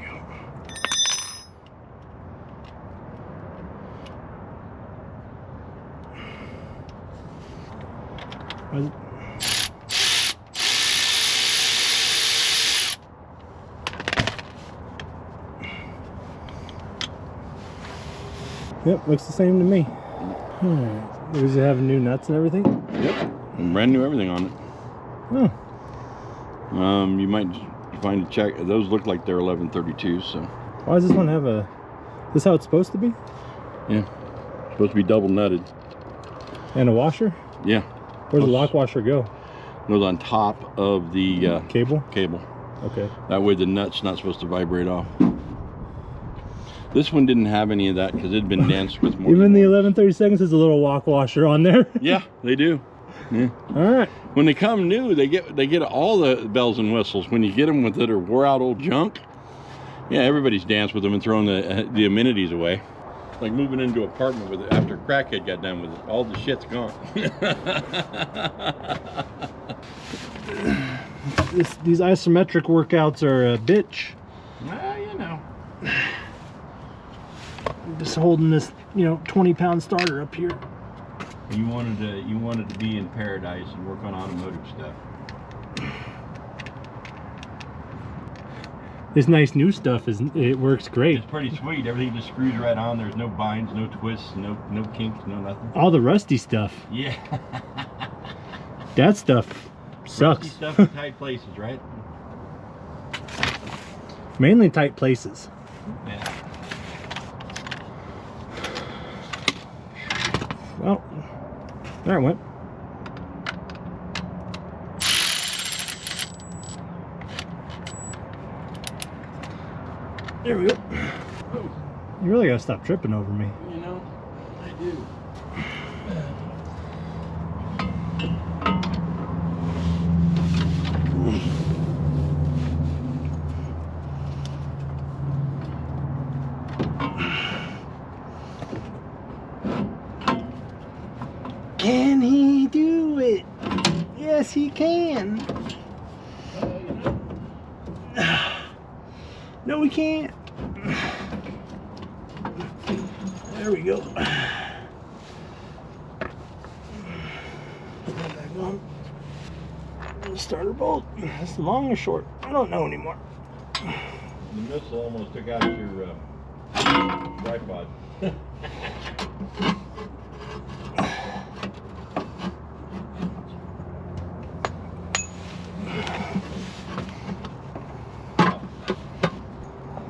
Yep, looks the same to me. Alright. Does it have new nuts and everything? Yep. And brand new everything on it. Oh. You might find a check. Those look like they're 11/32, so. Why does this one have a... Is this how it's supposed to be? Yeah. Supposed to be double nutted. And a washer? Yeah. Where's the lock washer go? Goes on top of the cable? Cable. Okay. That way the nut's not supposed to vibrate off. This one didn't have any of that because it'd been danced with more. Even the 11/32 has a little lock washer on there. Yeah, they do. Yeah. All right. When they come new, they get all the bells and whistles. When you get them with that are wore out old junk, yeah, everybody's danced with them and thrown the amenities away. Like moving into an apartment with it after crackhead got done with it. All the shit's gone. These isometric workouts are a bitch. Well, you know. Just holding this, 20-pound starter up here. You wanted to be in paradise and work on automotive stuff. This nice new stuff it works great. It's pretty sweet. Everything just screws right on. There's no binds, no twists, no kinks, no nothing. All the rusty stuff. Yeah. That stuff sucks. Rusty stuff in tight places, right? Mainly tight places. Yeah. Well, there it went. There we go. You really gotta stop tripping over me. You know, I do. Can he do it? Yes, he can. No, we can't. There we go. Starter bolt. Is it long or short? I don't know anymore. The missile almost took out your tripod.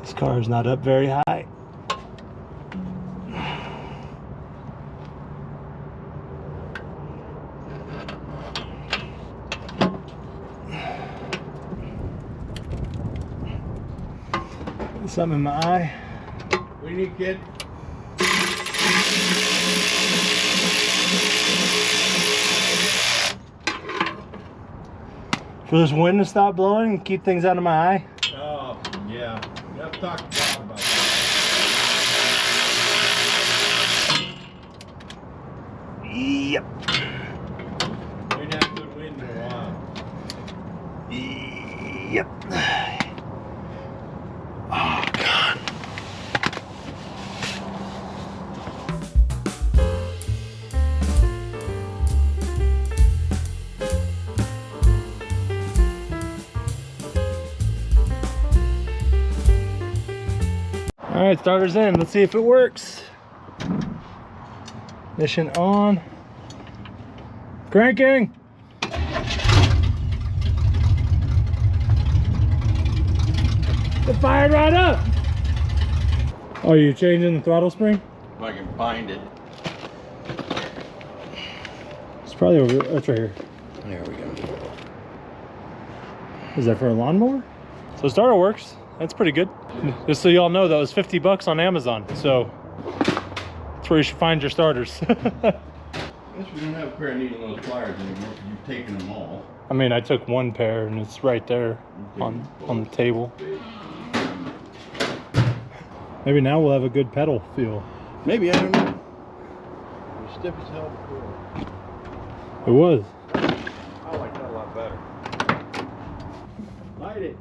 This car is not up very high. Something in my eye. What do you need, kid? For this wind to stop blowing and keep things out of my eye. Oh, yeah. You have to talk to Bob about that. Yep. We didn't have good wind in a while. Yep. Oh, God. All right, starter's in. Let's see if it works. Ignition on. Cranking. It fired right up. Oh, you changing the throttle spring? If I can find it. It's probably over. That's right here. There we go. Is that for a lawnmower? So starter works. That's pretty good. Just so y'all know, that was 50 bucks on Amazon. So that's where you should find your starters. I guess we don't have a pair of needle nose pliers anymore because you've taken them all. I mean, I took one pair and it's right there on the table. Maybe now we'll have a good pedal feel. Maybe, I don't know. It was stiff as hell before. It was. I like that a lot better. Light it.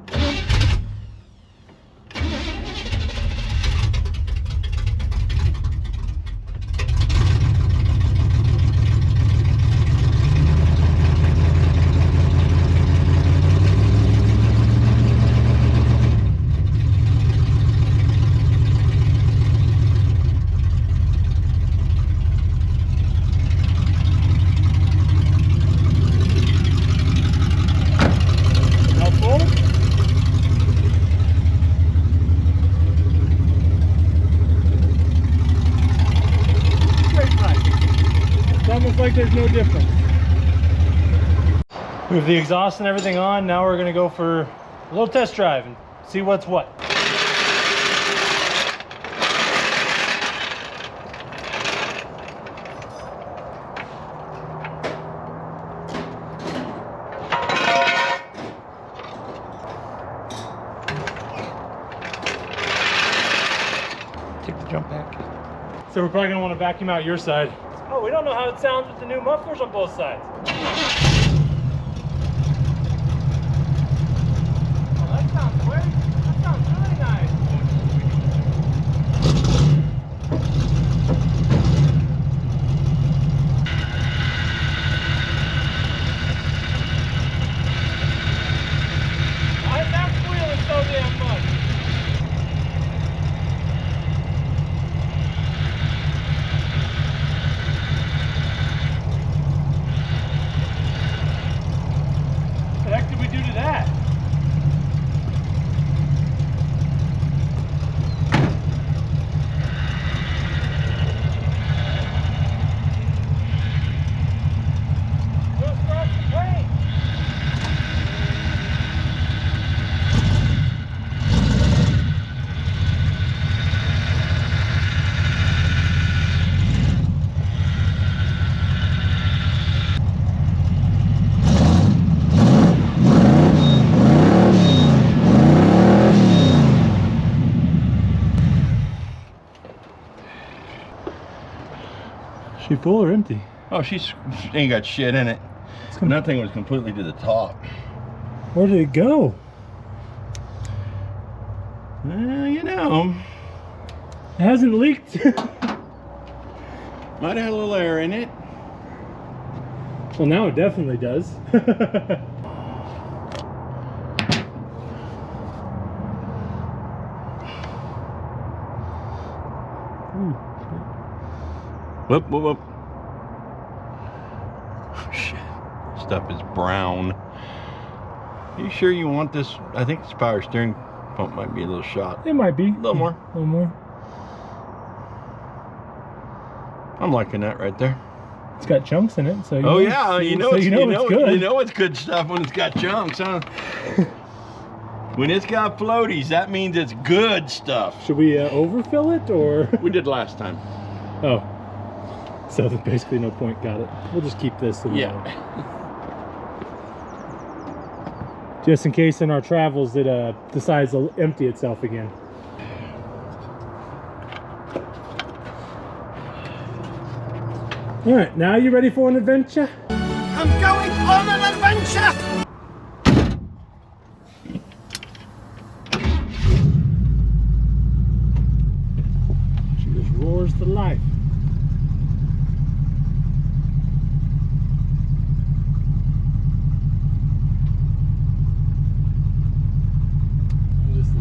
Like there's no difference. With the exhaust and everything on, now we're gonna go for a little test drive and see what's what. So we're probably gonna want to vacuum out your side. Oh, we don't know how it sounds with the new mufflers on both sides. Oh, that sounds great. That sounds really nice. Why is that squealing so damn much? What the heck did we do to that? Go start the plane. She full or empty? Oh, she ain't got shit in it. Nothing was completely to the top. Where did it go? You know, It hasn't leaked. might have had a little air in it. Well, now it definitely does. Whoop, whoop, whoop. Oh, shit. Stuff is brown. You sure you want this? I think this power steering pump might be a little shot. It might be. A little more. A little more. I'm liking that right there. It's got chunks in it, so you Oh know, yeah, so you know, so it's, it's good. You know it's good stuff when it's got chunks, huh? When it's got floaties, that means it's good stuff. Should we overfill it or? We did last time. Oh, so there's basically no point. Got it. We'll just keep this. Yeah. Just in case in our travels it decides to empty itself again. All right, now you ready for an adventure? I'm going on an adventure! She just roars to life. I'll just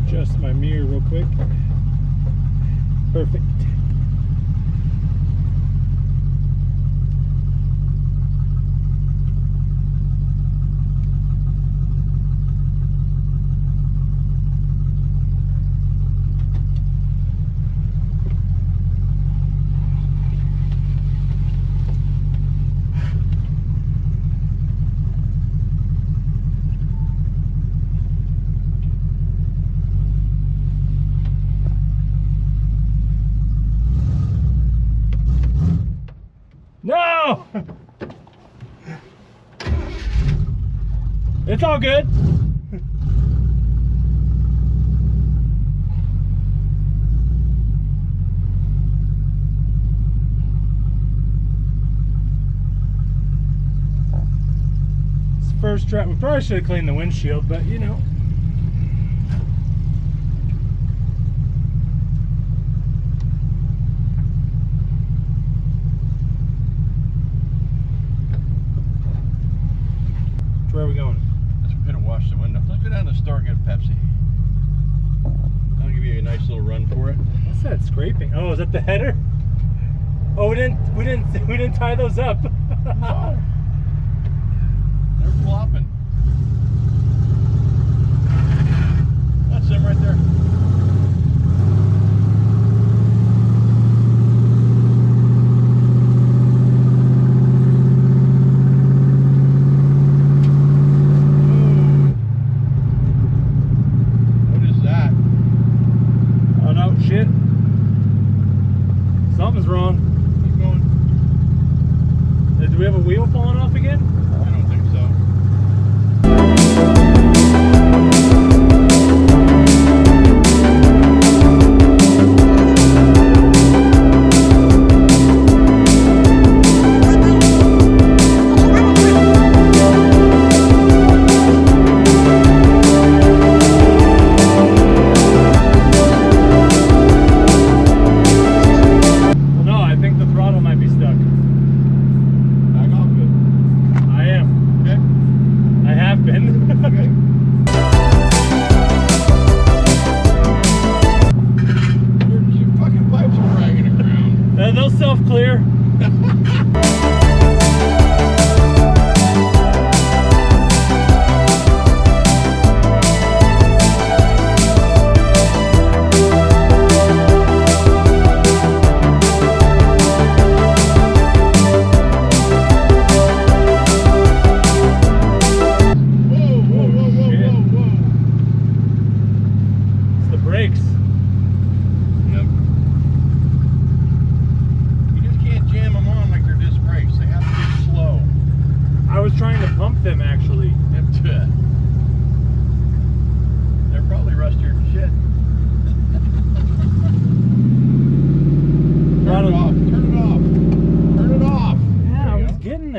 adjust my mirror real quick. Perfect. No! It's all good. It's the first trap. We probably should have cleaned the windshield, but you know. Where are we going? Let's go and wash the window. Let's go down to the store and get a Pepsi. I'll give you a nice little run for it. What's that scraping? Oh, is that the header? Oh, we didn't tie those up. No. They're flopping. That's them right there. What is that? Oh no, shit. Something's wrong. Keep going. Do we have a wheel falling off again? I don't think so.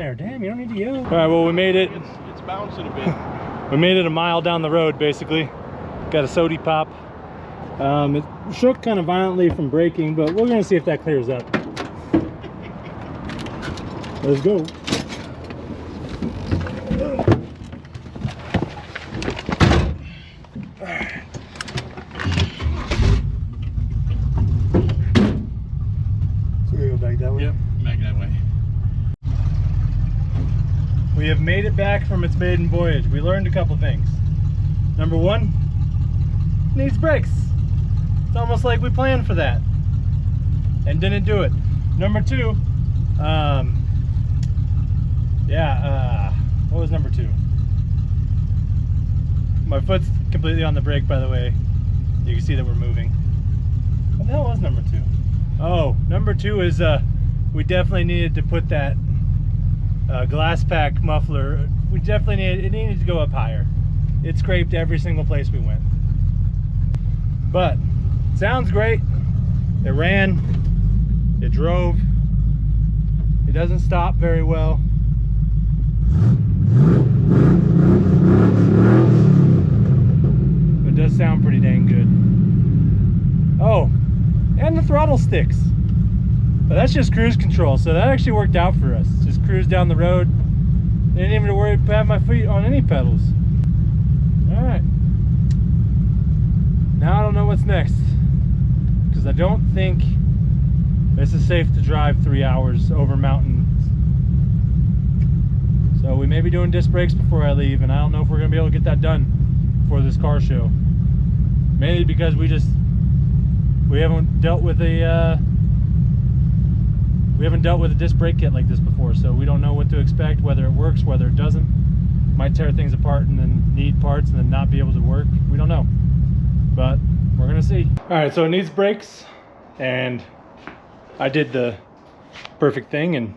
there. Damn, you don't need to yell. All right, well, we made it. It's bouncing a bit. We made it a mile down the road, basically. Got a sody pop. It shook kind of violently from braking, but we're gonna see if that clears up. Let's go. So we go back that way? Yep, back that way. We have made it back from its maiden voyage. We learned a couple things. Number one, needs brakes. It's almost like we planned for that and didn't do it. Number two, what was number two? My foot's completely on the brake, by the way. You can see that we're moving. What the hell was number two? Oh, number two is we definitely needed to put that glass pack muffler. We definitely needed to go up higher. It scraped every single place we went. But sounds great. It ran, it drove, it doesn't stop very well. It does sound pretty dang good. Oh, and the throttle sticks. But that's just cruise control, so that actually worked out for us. Just cruise down the road. Didn't even worry to have my feet on any pedals. All right. Now I don't know what's next, because I don't think this is safe to drive 3 hours over mountains. So we may be doing disc brakes before I leave, and I don't know if we're gonna be able to get that done for this car show. Mainly because we haven't dealt with a disc brake kit like this before, so we don't know what to expect, whether it works, whether it doesn't. Might tear things apart and then need parts and then not be able to work. We don't know, but we're gonna see. All right, so it needs brakes, and I did the perfect thing and,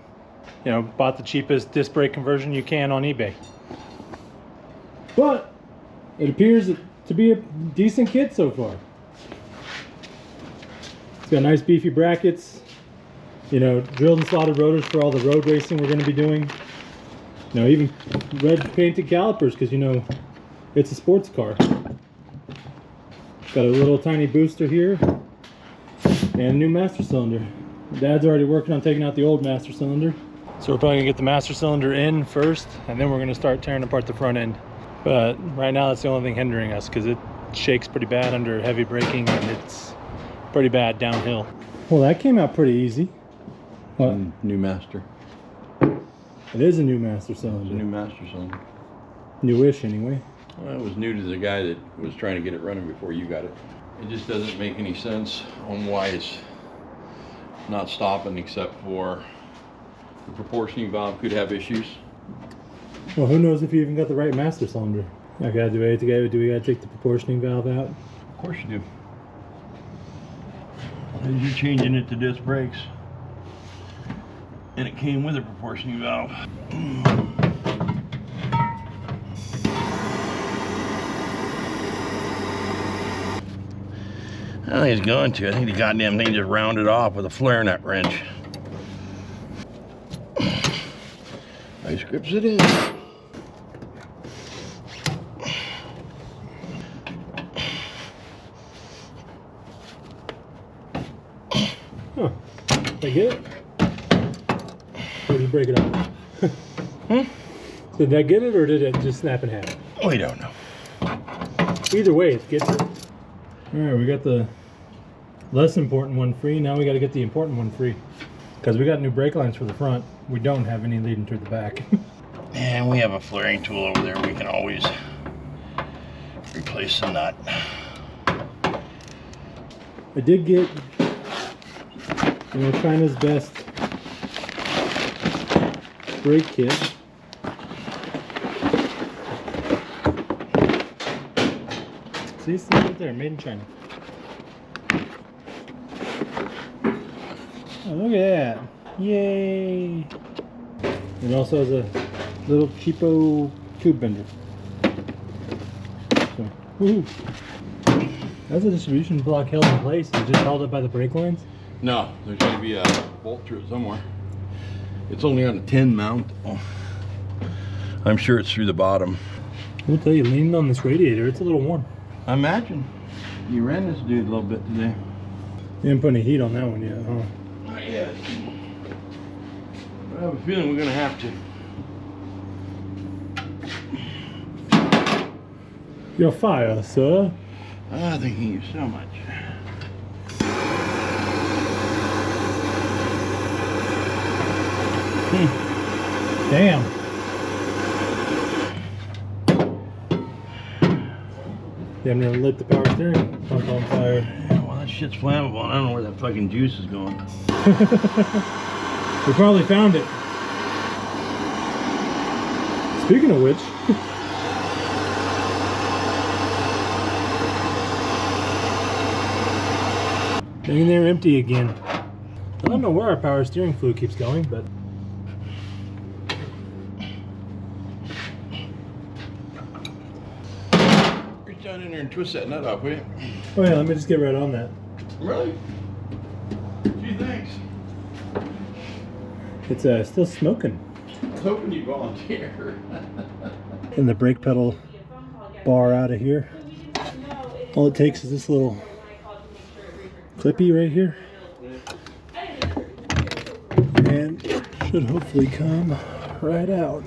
you know, bought the cheapest disc brake conversion you can on eBay. But it appears to be a decent kit so far. It's got nice beefy brackets, you know, drilled and slotted rotors for all the road racing we're going to be doing. You know, even red painted calipers, because, you know, it's a sports car. Got a little tiny booster here and a new master cylinder. Dad's already working on taking out the old master cylinder, so we're probably gonna get the master cylinder in first, and then we're gonna start tearing apart the front end. But right now that's the only thing hindering us, because it shakes pretty bad under heavy braking, and it's pretty bad downhill. Well, that came out pretty easy. What? New master. It is a new master cylinder. It's a new master cylinder. Newish anyway. Well, it was new to the guy that was trying to get it running before you got it. It just doesn't make any sense on why it's not stopping, except for the proportioning valve could have issues. Well, who knows if you even got the right master cylinder. Okay, do we gotta take the proportioning valve out? Of course you do. And you're changing it to disc brakes, and it came with a proportioning valve. I think it's going to. I think the goddamn thing just rounded off with a flare nut wrench. Ice grips it in. Huh. Did I get it? Or did you break it off? Did I get it, or did it just snap in half? We don't know. Either way, it gets it. Alright, we got the less important one free. Now we got to get the important one free, because we got new brake lines for the front. We don't have any leading to the back. And we have a flaring tool over there. We can always replace the nut. I did get, you know, China's best brake kit. See, it's right there, made in China. Oh, look at that. Yay! It also has a little cheapo tube bender. So, woohoo! That's a distribution block held in place. It's just held up by the brake lines. No, there's going to be a bolt through it somewhere. It's only on a 10 mount. Oh. I'm sure it's through the bottom. I'll tell you, leaning on this radiator, it's a little warm. I imagine. You ran this dude a little bit today. You didn't put any heat on that one yet, huh? Not yet. I have a feeling we're gonna have to. Your fire, sir. Ah, thank you so much. Damn. You haven't even lit the power steering pump on fire. Yeah, well, that shit's flammable. I don't know where that fucking juice is going. We probably found it. Speaking of which, in there empty again. I don't know where our power steering fluid keeps going, but Reach down in there and twist that nut off, will you? oh yeah, let me just get right on that. Really? Gee, thanks. It's still smoking. I was hoping you'd volunteer. And the brake pedal bar out of here. All it takes is this little clippy right here. And it should hopefully come right out.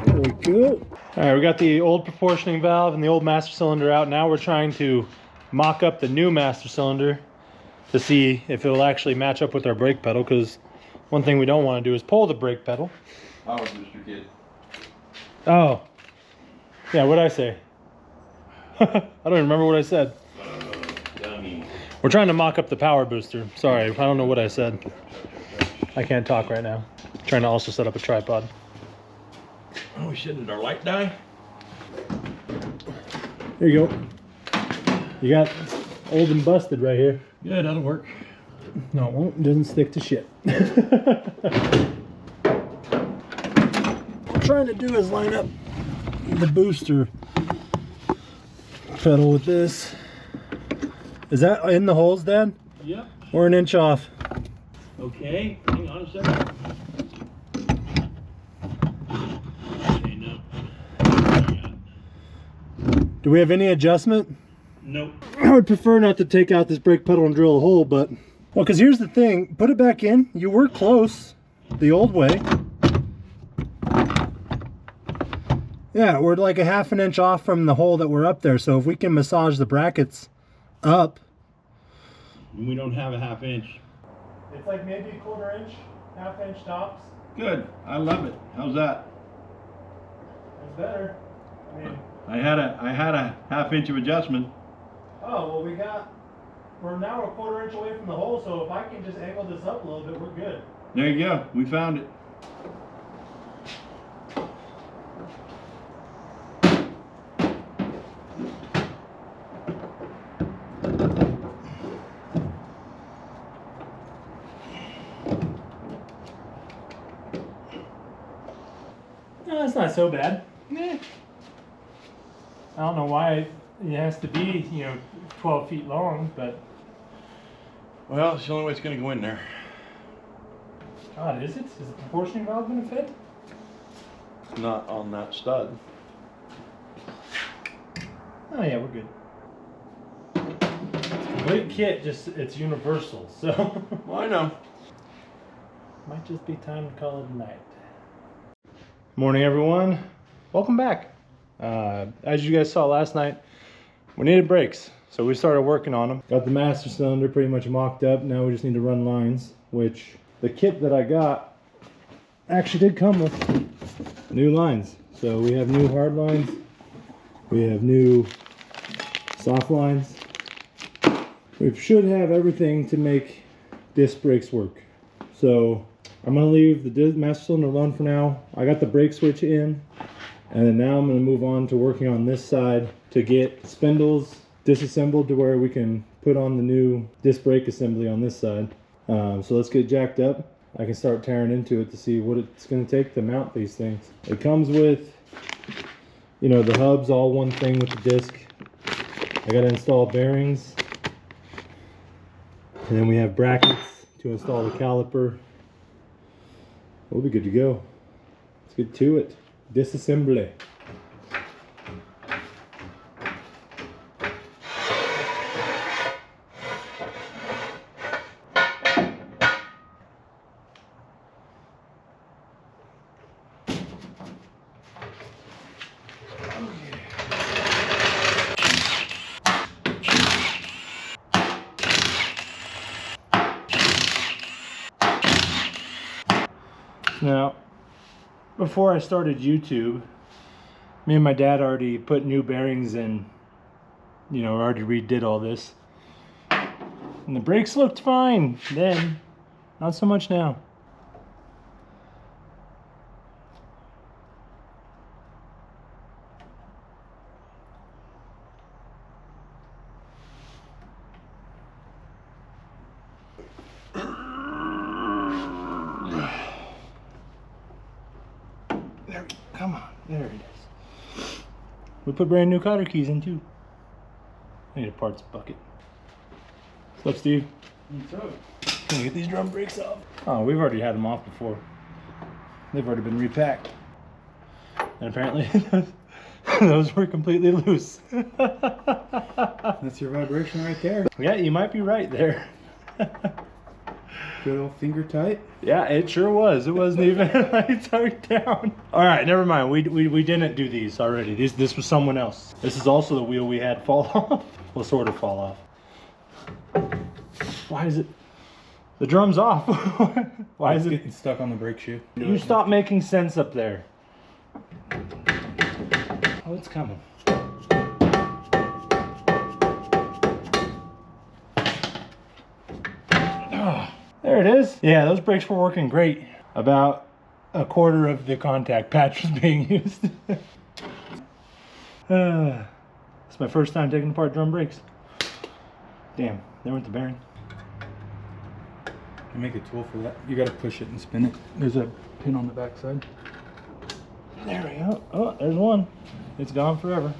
There we go. All right, we got the old proportioning valve and the old master cylinder out. Now we're trying to mock up the new master cylinder to see if it will actually match up with our brake pedal, because one thing we don't want to do is pull the brake pedal. I was Mr. Kid. Oh. Yeah, what'd I say? I don't even remember what I said. Dummy. We're trying to mock up the power booster. Sorry, I don't know what I said. I can't talk right now. Trying to also set up a tripod. Oh shit, did our light die? There you go. You got old and busted right here. Yeah, that'll work. No, it won't. It doesn't stick to shit. What I'm trying to do is line up the booster pedal with this. Is that in the holes, Dad? Yep. Or an inch off? Okay, hang on a second. Okay, no. Do we have any adjustment? Nope. I would prefer not to take out this brake pedal and drill a hole, but... Well, because here's the thing. Put it back in. You were close the old way. Yeah, we're like a half an inch off from the hole that we're up there. So if we can massage the brackets up... We don't have a half inch. It's like maybe a quarter inch, half inch tops. Good. I love it. How's that? It's better. I mean... I had a half inch of adjustment. Oh, well we're now a quarter inch away from the hole, so if I can just angle this up a little bit, we're good. There you go. We found it. No, that's not so bad. I don't know why it has to be, 12 feet long, but... Well, it's the only way it's going to go in there. God, is it? Is the proportioning valve going to fit? Not on that stud. Oh yeah, we're good. It's a complete kit, just it's universal, so... Well, I know. Might just be time to call it a night. Morning, everyone. Welcome back. As you guys saw last night, we needed brakes, so we started working on them. Got the master cylinder pretty much mocked up. Now we just need to run lines, which the kit that I got actually did come with new lines. So we have new hard lines, we have new soft lines. We should have everything to make disc brakes work. So I'm gonna leave the master cylinder alone for now. I got the brake switch in, and then now I'm gonna move on to working on this side to get spindles disassembled to where we can put on the new disc brake assembly on this side. So let's get jacked up. I can start tearing into it to see what it's gonna take to mount these things. It comes with, the hubs all one thing with the disc. I gotta install bearings. And then we have brackets to install the caliper. We'll be good to go. Let's get to it. Disassembly. Now, before I started YouTube, me and my dad already put new bearings in, you know, already redid all this. And the brakes looked fine then, not so much now. Come on, there it is. We put brand new cotter keys in too. I need a parts bucket. What's up, Steve? What's up? Can we get these drum brakes off? Oh, we've already had them off before. They've already been repacked. And apparently those were completely loose. That's your vibration right there. Yeah, you might be right there. Good old finger tight. Yeah, it sure was. It wasn't even like tucked down. All right, never mind. We didn't do these already. This was someone else. This is also the wheel we had fall off. Well, sort of fall off. Why is it? The drum's off. Why is it getting stuck on the brake shoe? You stop making sense up there. Oh, it's coming. Oh, there it is. Yeah, those brakes were working great. About a quarter of the contact patch was being used. It's my first time taking apart drum brakes. Damn, they went the bearing. I make a tool for that. You gotta push it and spin it. There's a pin on the back side. There we go. Oh, there's one. It's gone forever.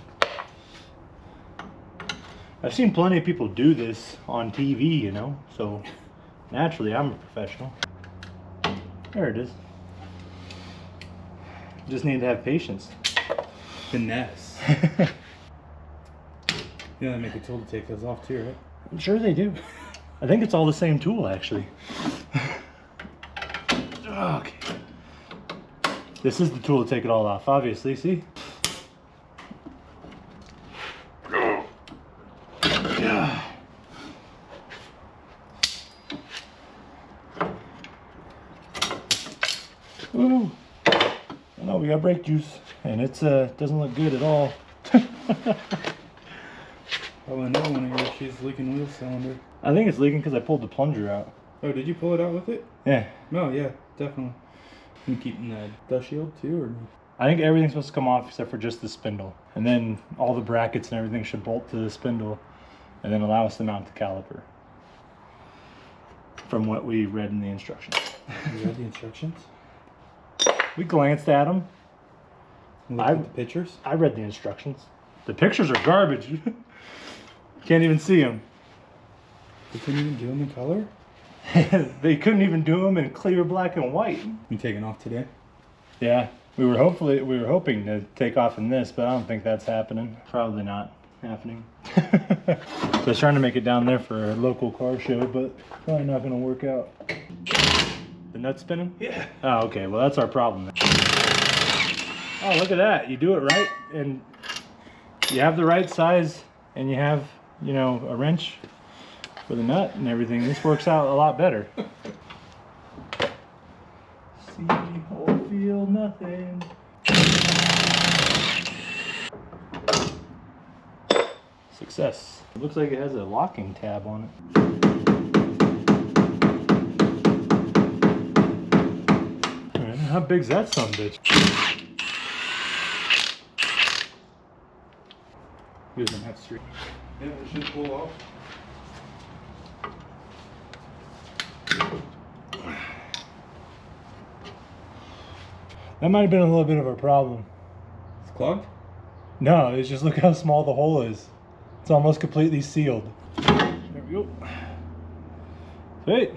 I've seen plenty of people do this on TV, you know, so naturally I'm a professional. There it is. Just need to have patience. Finesse. Yeah, they make a tool to take those off too, right? I'm sure they do. I think it's all the same tool, actually. Okay. This is the tool to take it all off, obviously, see? Ooh. No, we got brake juice, and it's doesn't look good at all. Oh, another one here. She's leaking wheel cylinder. I think it's leaking because I pulled the plunger out. Oh, did you pull it out with it? Yeah. No, yeah, definitely. You keeping the dust shield too, or? I think everything's supposed to come off except for just the spindle. And then all the brackets and everything should bolt to the spindle and then allow us to mount the caliper. From what we read in the instructions. You read the instructions? We glanced at them. Looked at the pictures? I read the instructions. The pictures are garbage. Can't even see them. They couldn't even do them in color? They couldn't even do them in clear black and white. You taking off today? Yeah, we were hoping to take off in this, but I don't think that's happening. Probably not happening. So I was trying to make it down there for a local car show, but probably not going to work out. The nut spinning? Yeah. Oh, okay. Well, that's our problem. Oh, look at that. You do it right, and you have the right size, and you have, you know, a wrench with a nut and everything. This works out a lot better. See or feel nothing. Success. It looks like it has a locking tab on it. Alright, how big's that son of a bitch? He doesn't have street. Yeah, it should pull off. That might have been a little bit of a problem. It's clogged? No, it's just look how small the hole is. It's almost completely sealed. There we go. Sweet.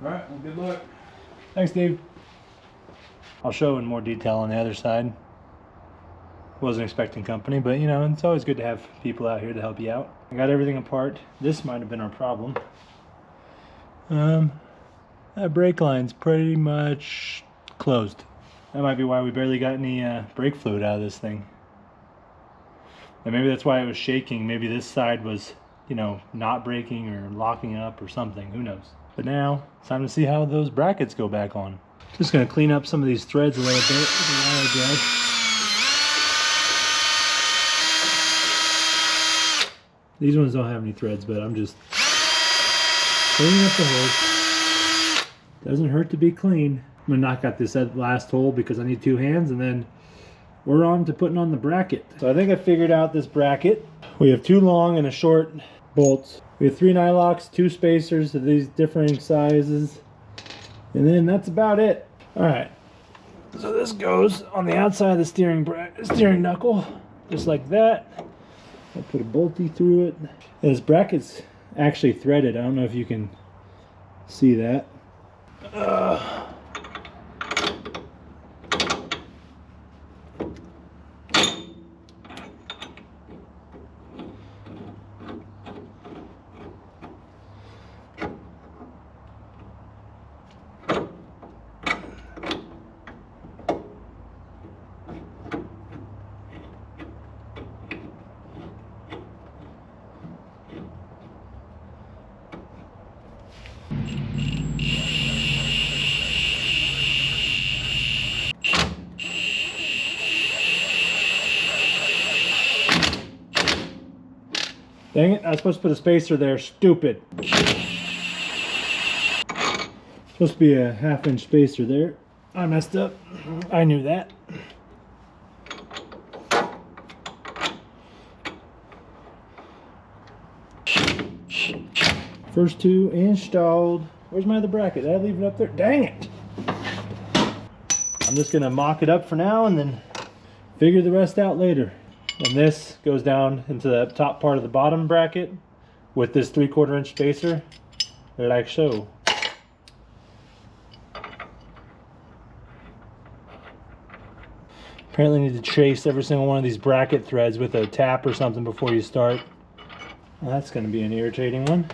Alright, well, good luck. Thanks, Steve. I'll show in more detail on the other side. Wasn't expecting company, but you know, it's always good to have people out here to help you out. I got everything apart. This might have been our problem. That brake line's pretty much closed. That might be why we barely got any brake fluid out of this thing. And maybe that's why it was shaking. Maybe this side was, you know, not braking or locking up or something. Who knows? But now it's time to see how those brackets go back on. Just gonna clean up some of these threads a little bit with a wire brush. These ones don't have any threads, but I'm just cleaning up the holes. Doesn't hurt to be clean. I'm gonna knock out this last hole because I need 2 hands, and then we're on to putting on the bracket. So I think I figured out this bracket. We have 2 long and a short bolts. We have 3 nylocks, 2 spacers of these differing sizes, and then that's about it. All right, so this goes on the outside of the steering knuckle, just like that. I'll put a bolty through it. And this bracket's actually threaded. I don't know if you can see that. Dang it, I was supposed to put a spacer there, stupid. Supposed to be a 1/2-inch spacer there. I messed up. I knew that. First 2 installed. Where's my other bracket? Did I leave it up there? Dang it! I'm just gonna mock it up for now and then figure the rest out later. And this goes down into the top part of the bottom bracket with this 3/4 inch spacer, like so. Apparently you need to chase every single one of these bracket threads with a tap or something before you start. Well, that's going to be an irritating one.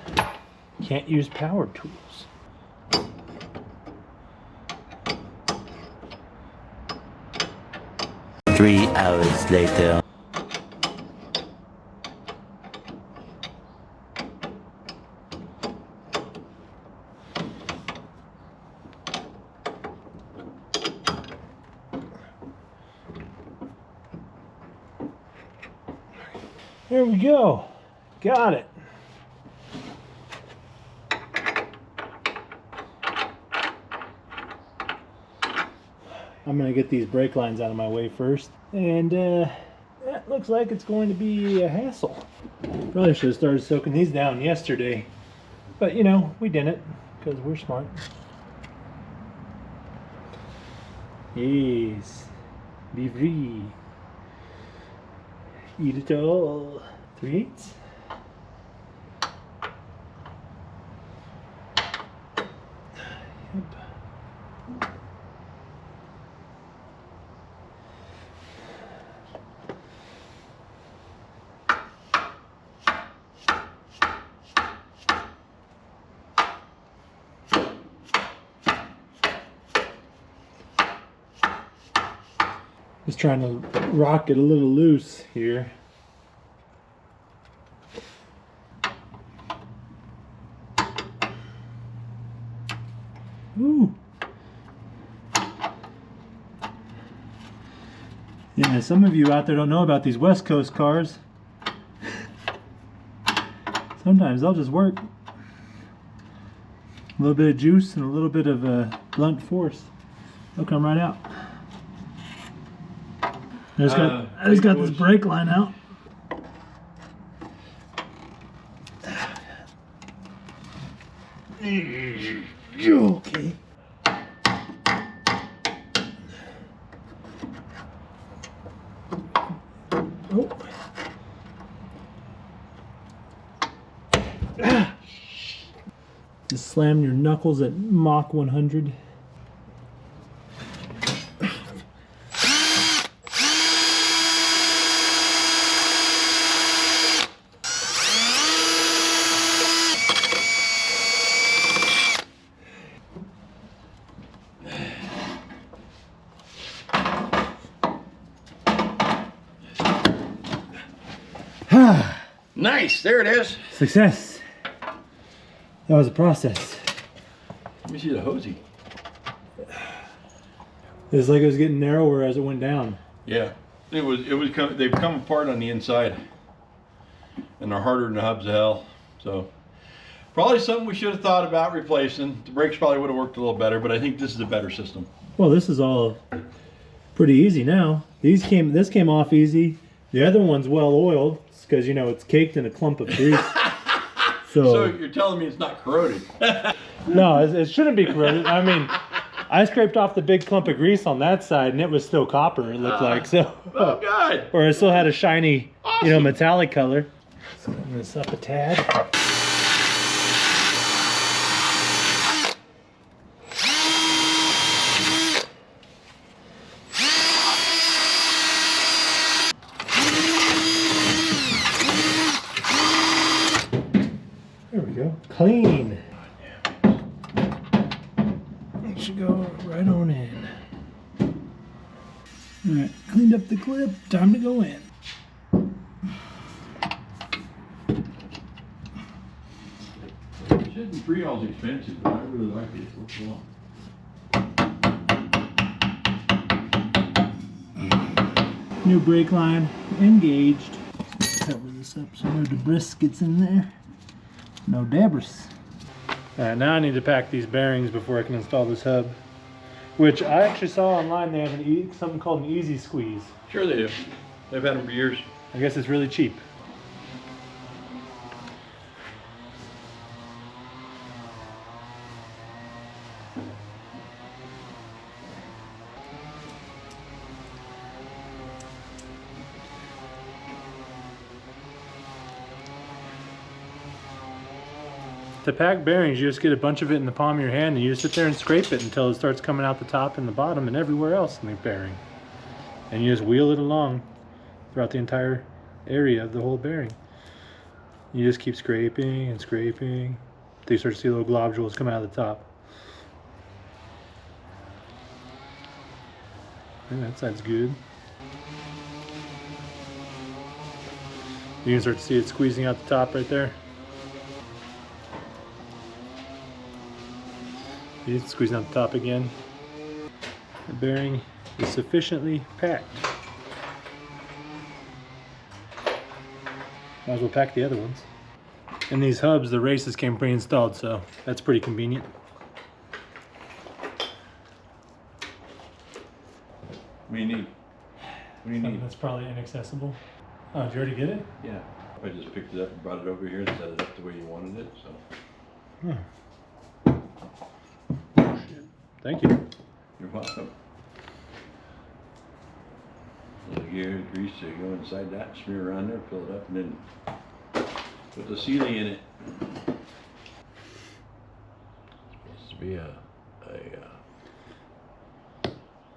Can't use power tools. Three hours later. There we go. Got it. I'm going to get these brake lines out of my way first. And that looks like it's going to be a hassle. Probably should have started soaking these down yesterday. But, you know, we didn't because we're smart. Yes. Be free. Eat it all. 3/8. Yep. Just trying to rock it a little loose here. Ooh. Yeah, some of you out there don't know about these West Coast cars. Sometimes they'll just work. A little bit of juice and a little bit of blunt force. They'll come right out. I just got this brake line out. Okay. Oh. to slam your knuckles at Mach 100. Nice, there it is. Success. That was a process. Let me see the hosey. It was like it was getting narrower as it went down. Yeah, they've come apart on the inside, and they're harder than the hubs of hell. So probably something we should have thought about replacing. The brakes probably would have worked a little better, but I think this is a better system. Well, this is all pretty easy now. This came off easy. The other one's well oiled because, you know, it's caked in a clump of grease. So you're telling me it's not corroded? No, it shouldn't be corroded. I mean, I scraped off the big clump of grease on that side, and it was still copper. It looked like so. Oh God! Or it still had a shiny, awesome, you know, metallic color. So I'm gonna this up a tad. There we go. Clean. It should go right on in. Alright, cleaned up the clip. Time to go in. It shouldn't be all expensive, but I really like it. It looks well. New brake line engaged. Cover this up so no debris gets in there. No debris. Alright, now I need to pack these bearings before I can install this hub. Which I actually saw online, they have something called an easy squeeze. Sure they do. They've had them for years. I guess it's really cheap. To pack bearings, you just get a bunch of it in the palm of your hand and you just sit there and scrape it until it starts coming out the top and the bottom and everywhere else in the bearing. And you just wheel it along throughout the entire area of the whole bearing. You just keep scraping and scraping until you start to see little globules come out of the top. And that side's good. You can start to see it squeezing out the top right there. It's squeezing out the top again. The bearing is sufficiently packed. Might as well pack the other ones. And these hubs, the races came pre-installed, so that's pretty convenient. What do you need? What do you need? That's probably inaccessible. Oh, did you already get it? Yeah. I just picked it up and brought it over here and set it up the way you wanted it, so. Hmm. Thank you. You're welcome. A little gear, grease to go inside that, smear around there, fill it up, and then put the sealing in it. It's supposed to be a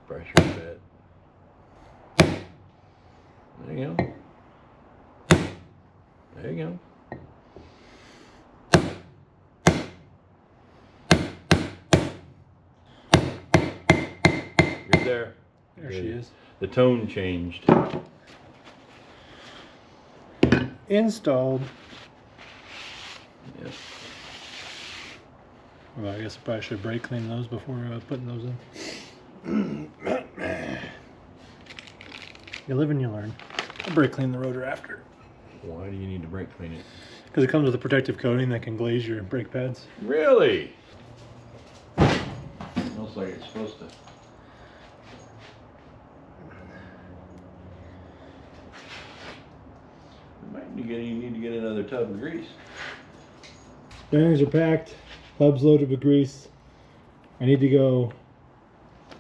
pressure bed. There you go. There you go. You're there. There she is. The tone changed. Installed. Yep. Well, I guess I probably should brake clean those before putting those in. You live and you learn. I'll brake clean the rotor after. Why do you need to brake clean it? Because it comes with a protective coating that can glaze your brake pads. Really? Smells like it's supposed to. You need to get another tub of grease. Bearings are packed, hubs loaded with grease. I need to go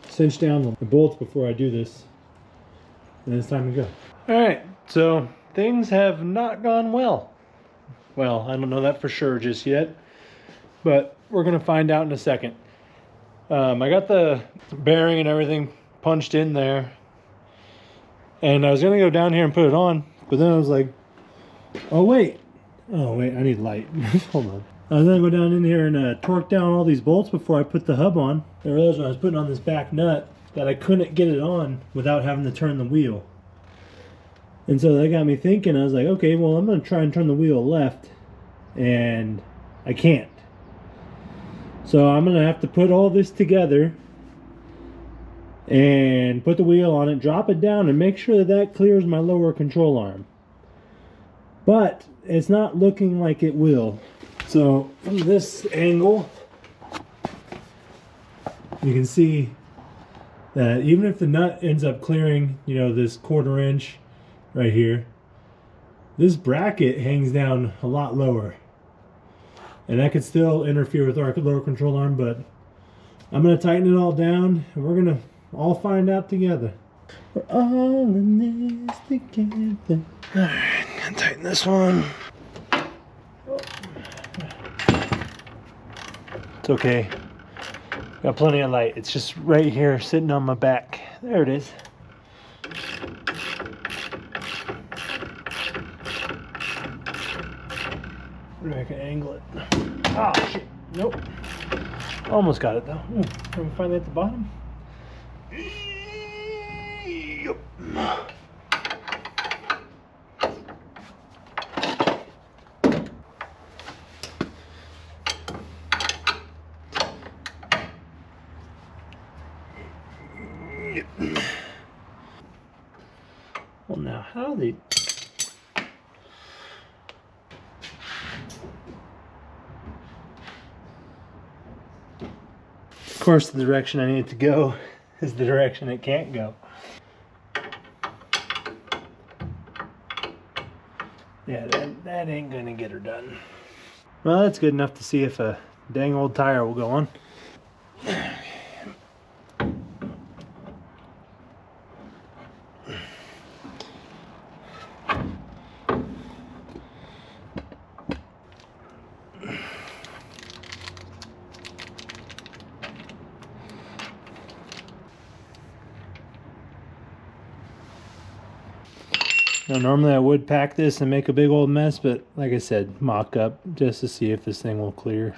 cinch down the bolts before I do this. And then it's time to go. Alright, so things have not gone well. Well, I don't know that for sure just yet. But we're gonna find out in a second. I got the bearing and everything punched in there, and I was gonna go down here and put it on, but then I was like, oh wait, I need light. Hold on. I was gonna go down in here and torque down all these bolts before I put the hub on. I realized when I was putting on this back nut that I couldn't get it on without having to turn the wheel. And so that got me thinking. I was like, okay, well, I'm gonna try and turn the wheel left, and I can't. So I'm gonna have to put all this together and put the wheel on it, drop it down, and make sure that that clears my lower control arm. But it's not looking like it will. So from this angle, you can see that even if the nut ends up clearing, you know, this 1/4 inch right here, this bracket hangs down a lot lower. And that could still interfere with our lower control arm, but I'm going to tighten it all down, and we're going to all find out together. We're all in this together. Alright, gonna tighten this one. It's okay. Got plenty of light. It's just right here sitting on my back. There it is. Maybe I can angle it. Oh shit. Nope. Almost got it though. Can we find it at the bottom? Yep. Well, now how they... Of course, the direction I need it to go is the direction it can't go. Yeah, that ain't gonna get her done. Well, that's good enough to see if a dang old tire will go on. Now, normally I would pack this and make a big old mess, but like I said, mock up just to see if this thing will clear.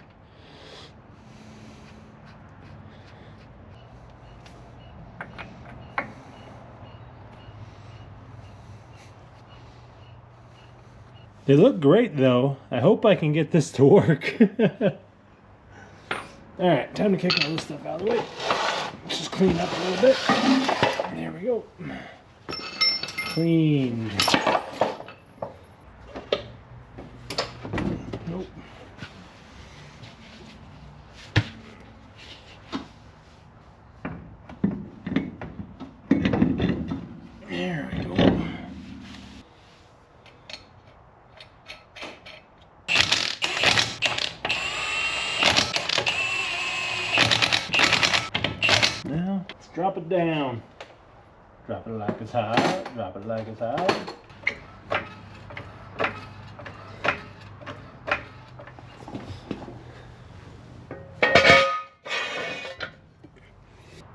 They look great though. I hope I can get this to work. Alright, time to kick all this stuff out of the way. Let's just clean up a little bit. There we go. Clean. Nope. There we go. Now, let's drop it down. Drop it like it's hot, drop it like it's hot.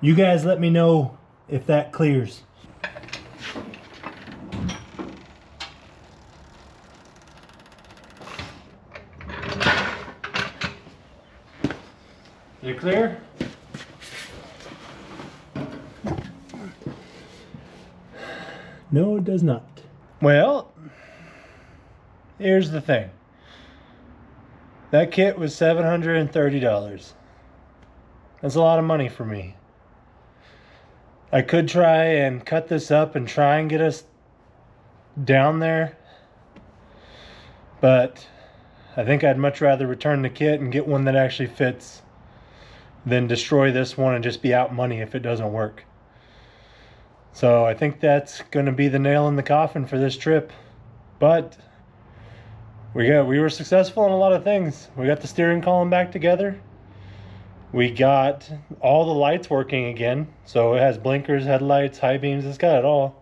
You guys let me know if that clears. Is it clear? No, it does not. Well, here's the thing. That kit was $730. That's a lot of money for me. I could try and cut this up and try and get us down there, but I think I'd much rather return the kit and get one that actually fits than destroy this one and just be out money if it doesn't work. So I think that's going to be the nail in the coffin for this trip. But we were successful in a lot of things. We got the steering column back together. We got all the lights working again. So it has blinkers, headlights, high beams. It's got it all.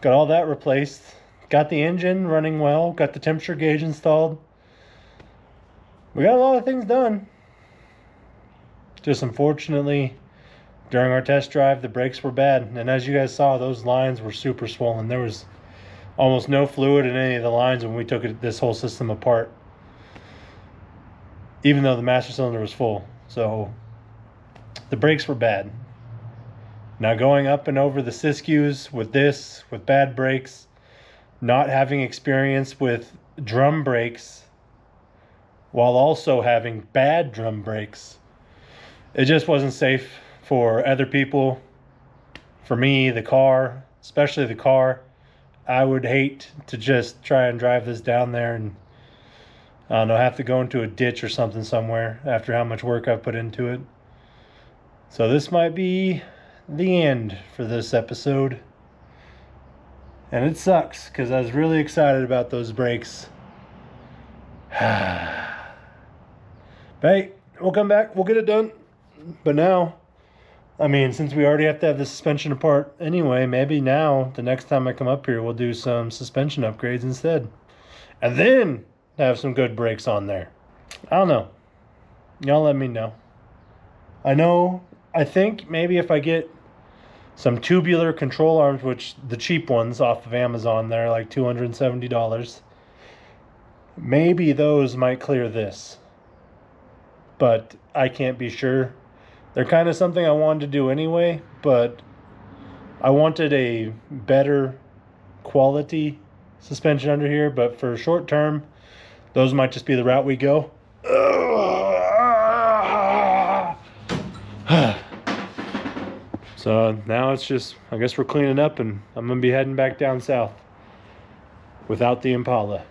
Got all that replaced. Got the engine running well. Got the temperature gauge installed. We got a lot of things done. Just unfortunately, during our test drive, the brakes were bad. And as you guys saw, those lines were super swollen. There was almost no fluid in any of the lines when we took this whole system apart, even though the master cylinder was full. So the brakes were bad. Now going up and over the Siskiyous with bad brakes, not having experience with drum brakes, while also having bad drum brakes, it just wasn't safe for other people, for me, the car, especially the car. I would hate to just try and drive this down there and, I don't know, have to go into a ditch or something somewhere after how much work I've put into it. So this might be the end for this episode. And it sucks because I was really excited about those brakes. But hey, we'll come back, we'll get it done. But now, I mean, since we already have to have the suspension apart anyway, maybe now, the next time I come up here, we'll do some suspension upgrades instead. And then have some good brakes on there. I don't know. Y'all let me know. I think maybe if I get some tubular control arms, which the cheap ones off of Amazon, they're like $270. Maybe those might clear this. But I can't be sure. They're kind of something I wanted to do anyway, but I wanted a better quality suspension under here, but for short term, those might just be the route we go. So now it's just, I guess we're cleaning up and I'm going to be heading back down south without the Impala.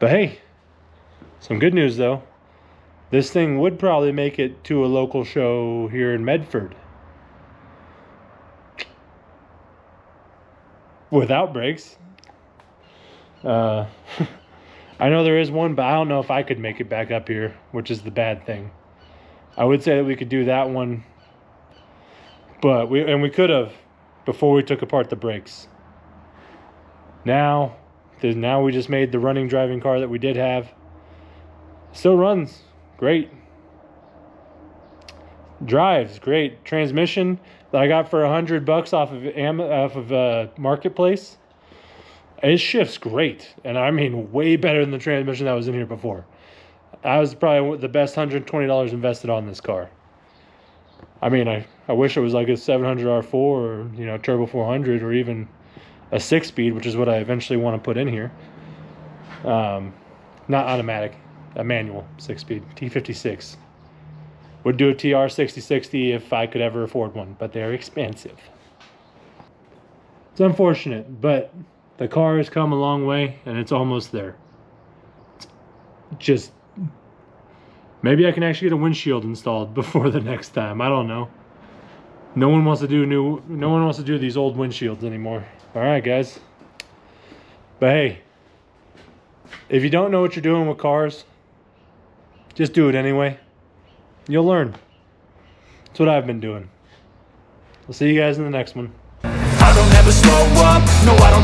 But hey, some good news though. This thing would probably make it to a local show here in Medford. Without brakes. I know there is one, but I don't know if I could make it back up here, which is the bad thing. I would say that we could do that one, but we could have before we took apart the brakes. Now we just made the running driving car that we did have. Still runs great. Drives great. Transmission that I got for $100 off of Marketplace. It shifts great, and I mean way better than the transmission that was in here before. I was probably the best $120 invested on this car. I mean, I wish it was like a 700 R4 or turbo 400 or even a 6-speed, which is what I eventually want to put in here. Not automatic. A manual 6-speed T56. Would do a TR 6060 if I could ever afford one, but they're expensive. It's unfortunate, but the car has come a long way and it's almost there. Just maybe I can actually get a windshield installed before the next time. I don't know. No one wants to do these old windshields anymore. All right, guys. But hey, if you don't know what you're doing with cars, just do it anyway. You'll learn. That's what I've been doing. I'll see you guys in the next one. I don't ever slow up, no I don't